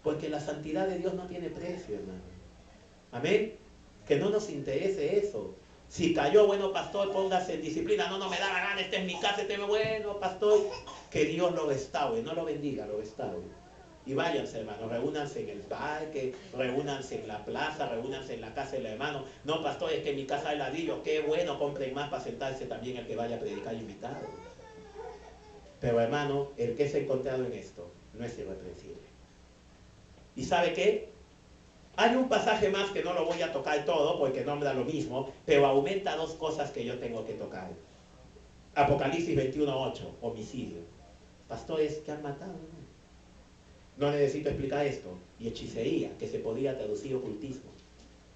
Porque la santidad de Dios no tiene precio, hermano. Amén. Que no nos interese eso. Si cayó, bueno, pastor, póngase en disciplina. No, no me da la gana, este es mi casa, este es bueno, pastor. Que Dios lo restaure, no lo bendiga, lo restaure. Y váyanse, hermanos, reúnanse en el parque, reúnanse en la plaza, reúnanse en la casa del hermano. No, pastor, es que mi casa es ladrillo, qué bueno, compren más para sentarse también el que vaya a predicar invitado. Pero hermano, el que se ha encontrado en esto no es irreprensible. ¿Y sabe qué? Hay un pasaje más que no lo voy a tocar todo porque nombra lo mismo, pero aumenta dos cosas que yo tengo que tocar. Apocalipsis 21:8, homicidio. Pastores que han matado, ¿no? No necesito explicar esto. Y hechicería, que se podría traducir ocultismo.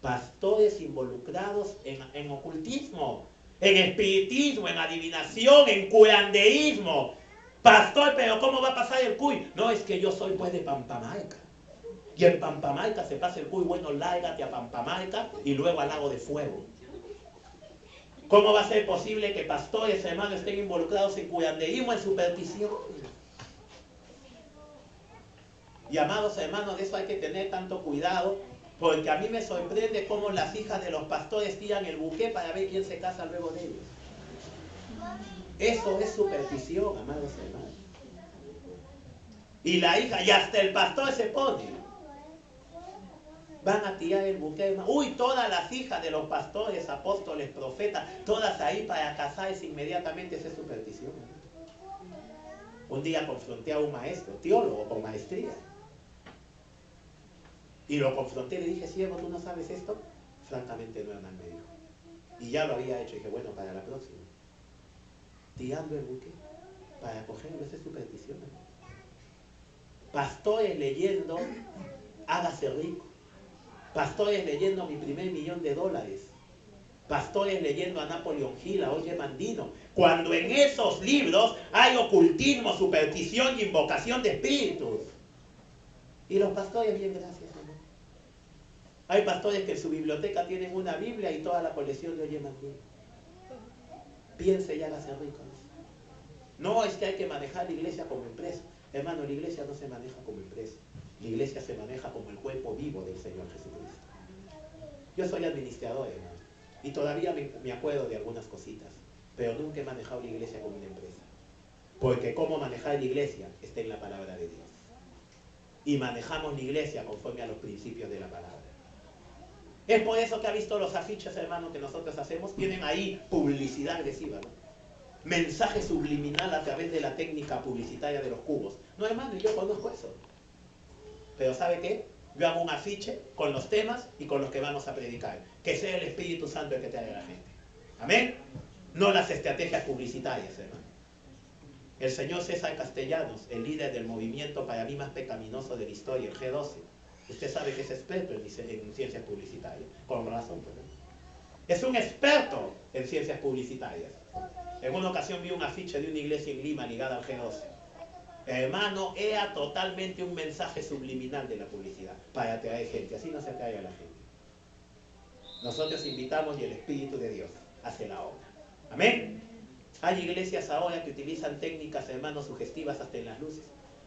Pastores involucrados en ocultismo, en espiritismo, en adivinación, en curandeísmo. Pastor, pero ¿cómo va a pasar el cuy? No, es que yo soy pues de Pampamarca. Y en Pampamarca se pasa el cuy, bueno, lárgate a Pampamarca y luego al lago de fuego. ¿Cómo va a ser posible que pastores, hermanos, estén involucrados en curandeísmo, en superstición? Y amados hermanos, de eso hay que tener tanto cuidado, porque a mí me sorprende cómo las hijas de los pastores tiran el buque para ver quién se casa luego de ellos. Eso es superstición, amados hermanos. Y la hija, y hasta el pastor se pone. Van a tirar el buque, hermano. Uy, todas las hijas de los pastores, apóstoles, profetas, todas ahí para casarse inmediatamente, esa es superstición. Un día confronté a un maestro, teólogo con maestría. Y lo confronté y le dije, siervo, ¿tú no sabes esto? Francamente no, hermano, me dijo. Y ya lo había hecho. Y dije, bueno, para la próxima. Tirando el buque para cogerlo, esa es su petición, hermano. Pastores leyendo, hágase rico. Pastores leyendo Mi primer $1.000.000. Pastores leyendo a Napoleon Hill, a Oye Mandino. Cuando en esos libros hay ocultismo, superstición y invocación de espíritus. Y los pastores, bien, gracias, hermano. Hay pastores que en su biblioteca tienen una Biblia y toda la colección de Oye Mandino. Piense y hágase rico. No es que hay que manejar la iglesia como empresa. Hermano, la iglesia no se maneja como empresa. La iglesia se maneja como el cuerpo vivo del Señor Jesucristo. Yo soy administrador, hermano, y todavía me acuerdo de algunas cositas, pero nunca he manejado la iglesia como una empresa. Porque cómo manejar la iglesia está en la palabra de Dios. Y manejamos la iglesia conforme a los principios de la palabra. Es por eso que ha visto los afiches, hermano, que nosotros hacemos. Tienen ahí publicidad agresiva, ¿no? Mensaje subliminal a través de la técnica publicitaria de los cubos. No, hermano, yo conozco eso. Pero ¿sabe qué? Yo hago un afiche con los temas y con los que vamos a predicar. Que sea el Espíritu Santo el que te haga la gente. ¿Amén? No las estrategias publicitarias, hermano. El señor César Castellanos, el líder del movimiento para mí más pecaminoso de la historia, el G12. Usted sabe que es experto en ciencias publicitarias. Con razón, pues, ¿no? Es un experto en ciencias publicitarias. En una ocasión vi un afiche de una iglesia en Lima ligada al G12. Hermano, era totalmente un mensaje subliminal de la publicidad para atraer gente. Así no se atrae a la gente. Nosotros invitamos y el Espíritu de Dios hace la obra. Amén. Hay iglesias ahora que utilizan técnicas, hermanos, sugestivas hasta en las luces.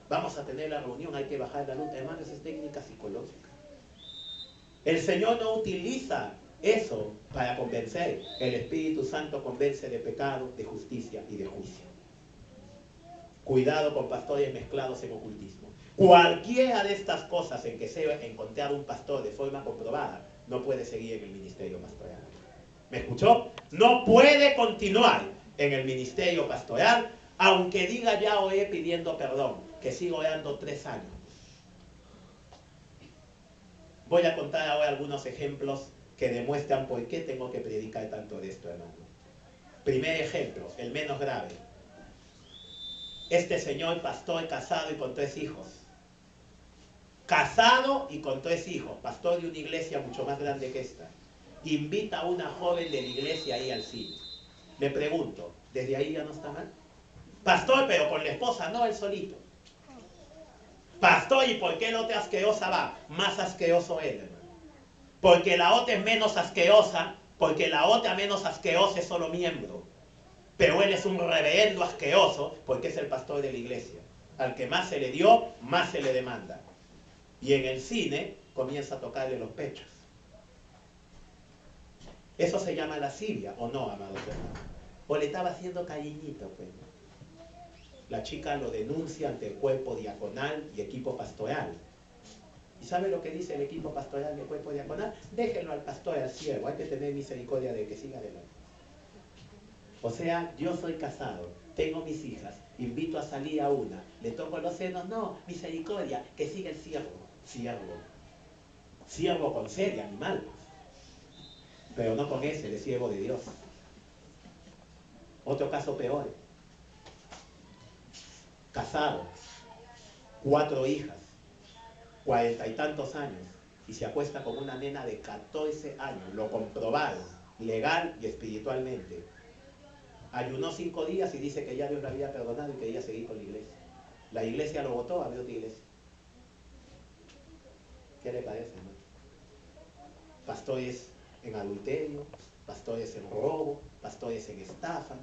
Vamos a tener la reunión, hay que bajar la luz. Hermanos, es técnica psicológica. El Señor no utiliza eso para convencer. El Espíritu Santo convence de pecado, de justicia y de juicio. Cuidado con pastores mezclados en ocultismo. Cualquiera de estas cosas en que sea encontrar un pastor de forma comprobada, no puede seguir en el ministerio pastoral. ¿Me escuchó? No puede continuar en el ministerio pastoral, aunque diga ya oré pidiendo perdón, que sigo orando 3 años. Voy a contar ahora algunos ejemplos que demuestran por qué tengo que predicar tanto de esto, hermano. Primer ejemplo, el menos grave. Este señor pastor casado y con 3 hijos. Casado y con 3 hijos, pastor de una iglesia mucho más grande que esta. Invita a una joven de la iglesia ahí al cine. Le pregunto, ¿desde ahí ya no está mal? Pastor, pero con la esposa, no, él solito. Pastor, ¿y por qué la otra asquerosa va? Más asqueroso él, hermano. Porque la otra es menos asquerosa, porque la otra menos asquerosa es solo miembro. Pero él es un reverendo asqueroso porque es el pastor de la iglesia. Al que más se le dio, más se le demanda. Y en el cine comienza a tocarle los pechos. Eso se llama lascivia, ¿o no, amados hermanos? O le estaba haciendo cariñito, pues. La chica lo denuncia ante el cuerpo diaconal y equipo pastoral. ¿Y sabe lo que dice el equipo pastoral y el cuerpo diaconal? Déjenlo al pastor, al siervo, hay que tener misericordia de que siga adelante. O sea, yo soy casado, tengo mis hijas, invito a salir a una, le toco los senos, no, misericordia, que siga el siervo. Siervo con C de animal, pero no con ese de siervo de Dios. Otro caso peor. Casado, 4 hijas, 40 y tantos años, y se acuesta con una nena de 14 años, lo comprobaron, legal y espiritualmente. Ayunó 5 días y dice que ya Dios lo había perdonado y quería seguir con la iglesia. La iglesia lo votó, abrió otra iglesia. ¿Qué le parece, hermano? Pastores en adulterio, pastores en robo, pastores en estafa.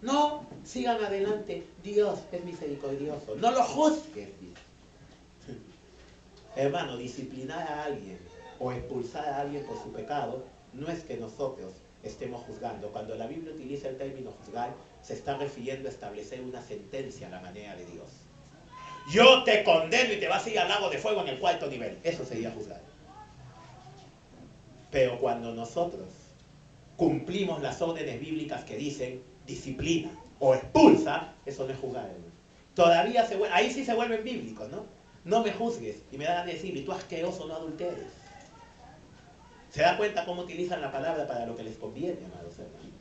No, sigan adelante, Dios es misericordioso, no lo juzgues. Hermano, disciplinar a alguien o expulsar a alguien por su pecado no es que nosotros estemos juzgando. Cuando la Biblia utiliza el término juzgar, se está refiriendo a establecer una sentencia a la manera de Dios. Yo te condeno y te vas a ir al lago de fuego en el 4º nivel. Eso sería juzgar. Pero cuando nosotros cumplimos las órdenes bíblicas que dicen disciplina o expulsa, eso no es juzgar, hermano. Todavía ahí sí se vuelven bíblicos, ¿no? No me juzgues. Y me dan a decir, y tú asqueroso no adulteres. ¿Se da cuenta cómo utilizan la palabra para lo que les conviene, amados hermanos?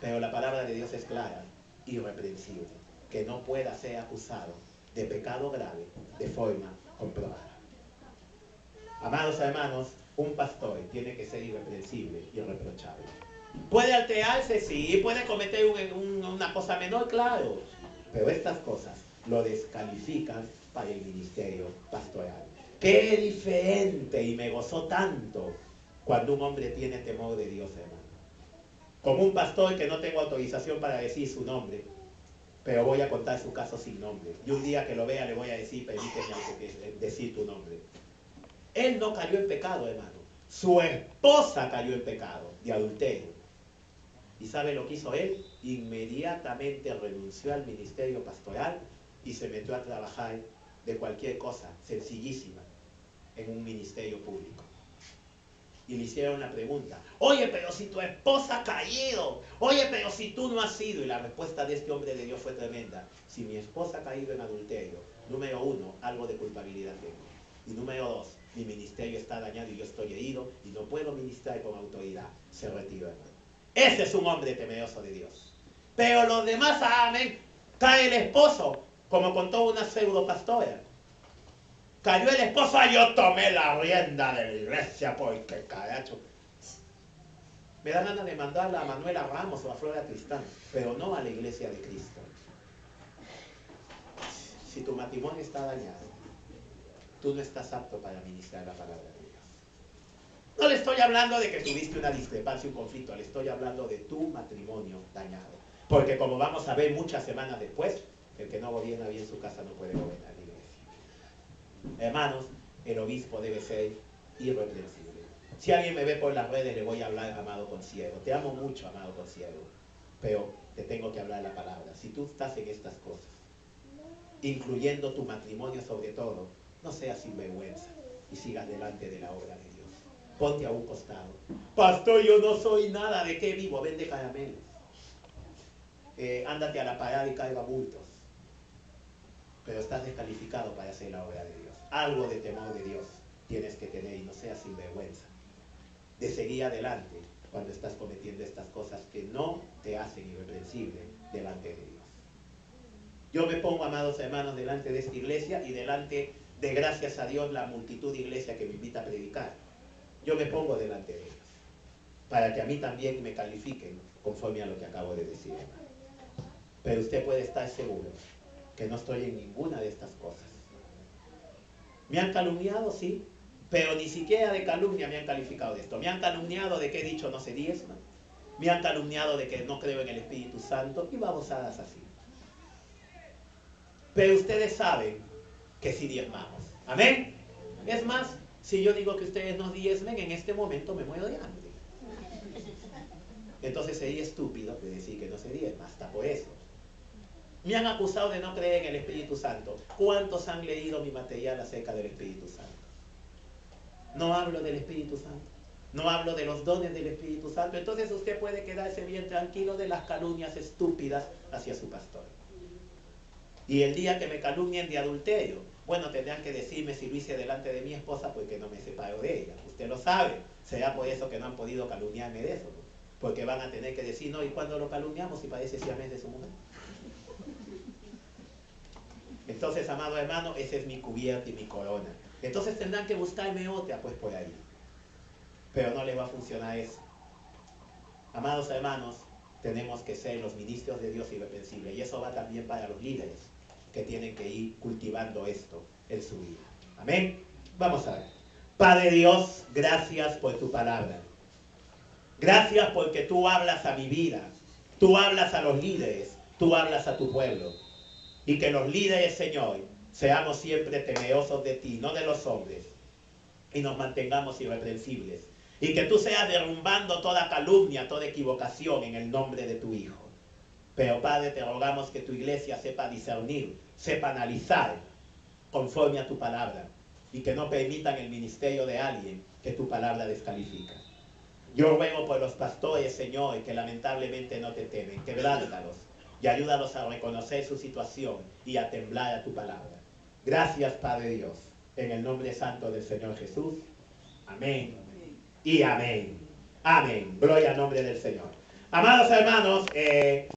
Pero la palabra de Dios es clara, irreprensible, que no pueda ser acusado de pecado grave de forma comprobada. Amados hermanos, un pastor tiene que ser irreprensible, irreprochable. ¿Puede alterarse? Sí. ¿Puede cometer una cosa menor? Claro. Pero estas cosas lo descalifican para el ministerio pastoral. Qué diferente, y me gozó tanto cuando un hombre tiene temor de Dios, hermano. Como un pastor que no tengo autorización para decir su nombre, pero voy a contar su caso sin nombre. Y un día que lo vea le voy a decir, permíteme decir tu nombre. Él no cayó en pecado, hermano. Su esposa cayó en pecado de adulterio. ¿Y sabe lo que hizo él? Inmediatamente renunció al ministerio pastoral y se metió a trabajar de cualquier cosa, sencillísima, en un ministerio público. Y le hicieron la pregunta, oye, pero si tu esposa ha caído, oye, pero si tú no has sido. Y la respuesta de este hombre de Dios fue tremenda. Si mi esposa ha caído en adulterio, número 1, algo de culpabilidad tengo. Y número 2, mi ministerio está dañado y yo estoy herido y no puedo ministrar con autoridad. Se retiró, hermano. Ese es un hombre temeroso de Dios. Pero los demás, amén, cae el esposo, como contó una pseudo pastora. Cayó el esposo, yo tomé la rienda de la iglesia porque caracho. Me da ganas de mandarla a Manuela Ramos o a Flora Tristán, pero no a la iglesia de Cristo. Si tu matrimonio está dañado, tú no estás apto para ministrar la palabra de Dios. No le estoy hablando de que tuviste una discrepancia, un conflicto, le estoy hablando de tu matrimonio dañado. Porque como vamos a ver muchas semanas después, el que no gobierna bien su casa no puede gobernar la iglesia. Hermanos, el obispo debe ser irreprensible. Si alguien me ve por las redes, le voy a hablar, amado consiervo. Te amo mucho, amado consiervo, pero te tengo que hablar la palabra. Si tú estás en estas cosas, incluyendo tu matrimonio sobre todo, no seas sinvergüenza y sigas delante de la obra de Dios. Ponte a un costado. Pastor, yo no soy nada. ¿De qué vivo? Vende caramelos. Ándate a la parada y caiga bultos. Pero estás descalificado para hacer la obra de Dios. Algo de temor de Dios tienes que tener y no seas sinvergüenza de seguir adelante cuando estás cometiendo estas cosas que no te hacen irreprensible delante de Dios. Yo me pongo, amados hermanos, delante de esta iglesia y delante de, gracias a Dios, la multitud de iglesia que me invita a predicar. Yo me pongo delante de ellos para que a mí también me califiquen conforme a lo que acabo de decir, hermano. Pero usted puede estar seguro que no estoy en ninguna de estas cosas. ¿Me han calumniado? Sí, pero ni siquiera de calumnia me han calificado de esto. Me han calumniado de que he dicho no se diezma. Me han calumniado de que no creo en el Espíritu Santo y babosadas así. Pero ustedes saben que sí diezmamos. ¿Amén? Es más, si yo digo que ustedes no diezmen, en este momento me muero de hambre. Entonces sería estúpido de decir que no se diezma, hasta por eso. Me han acusado de no creer en el Espíritu Santo. ¿Cuántos han leído mi material acerca del Espíritu Santo? No hablo del Espíritu Santo. No hablo de los dones del Espíritu Santo. Entonces usted puede quedarse bien tranquilo de las calumnias estúpidas hacia su pastor. Y el día que me calumnien de adulterio, bueno, tendrán que decirme si lo hice delante de mi esposa porque no me separo de ella. Usted lo sabe. Será por eso que no han podido calumniarme de eso, ¿no? Porque van a tener que decir, no, ¿y cuándo lo calumniamos si parece siamés de su mujer? Entonces, amado hermano, ese es mi cubierta y mi corona. Entonces tendrán que buscarme otra, pues por ahí. Pero no les va a funcionar eso. Amados hermanos, tenemos que ser los ministros de Dios irreprensibles. Y eso va también para los líderes, que tienen que ir cultivando esto en su vida. Amén. Vamos a ver. Padre Dios, gracias por tu palabra. Gracias porque tú hablas a mi vida. Tú hablas a los líderes. Tú hablas a tu pueblo. Y que los líderes, Señor, seamos siempre temerosos de ti, no de los hombres, y nos mantengamos irreprensibles. Y que tú seas derrumbando toda calumnia, toda equivocación en el nombre de tu Hijo. Pero, Padre, te rogamos que tu iglesia sepa discernir, sepa analizar conforme a tu palabra, y que no permitan el ministerio de alguien que tu palabra descalifica. Yo ruego por los pastores, Señor, que lamentablemente no te temen, quebrántalos. y ayúdalos a reconocer su situación y a temblar a tu palabra. Gracias, Padre Dios, en el nombre santo del Señor Jesús. Amén y amén. Amén. Gloria al nombre del Señor. Amados hermanos,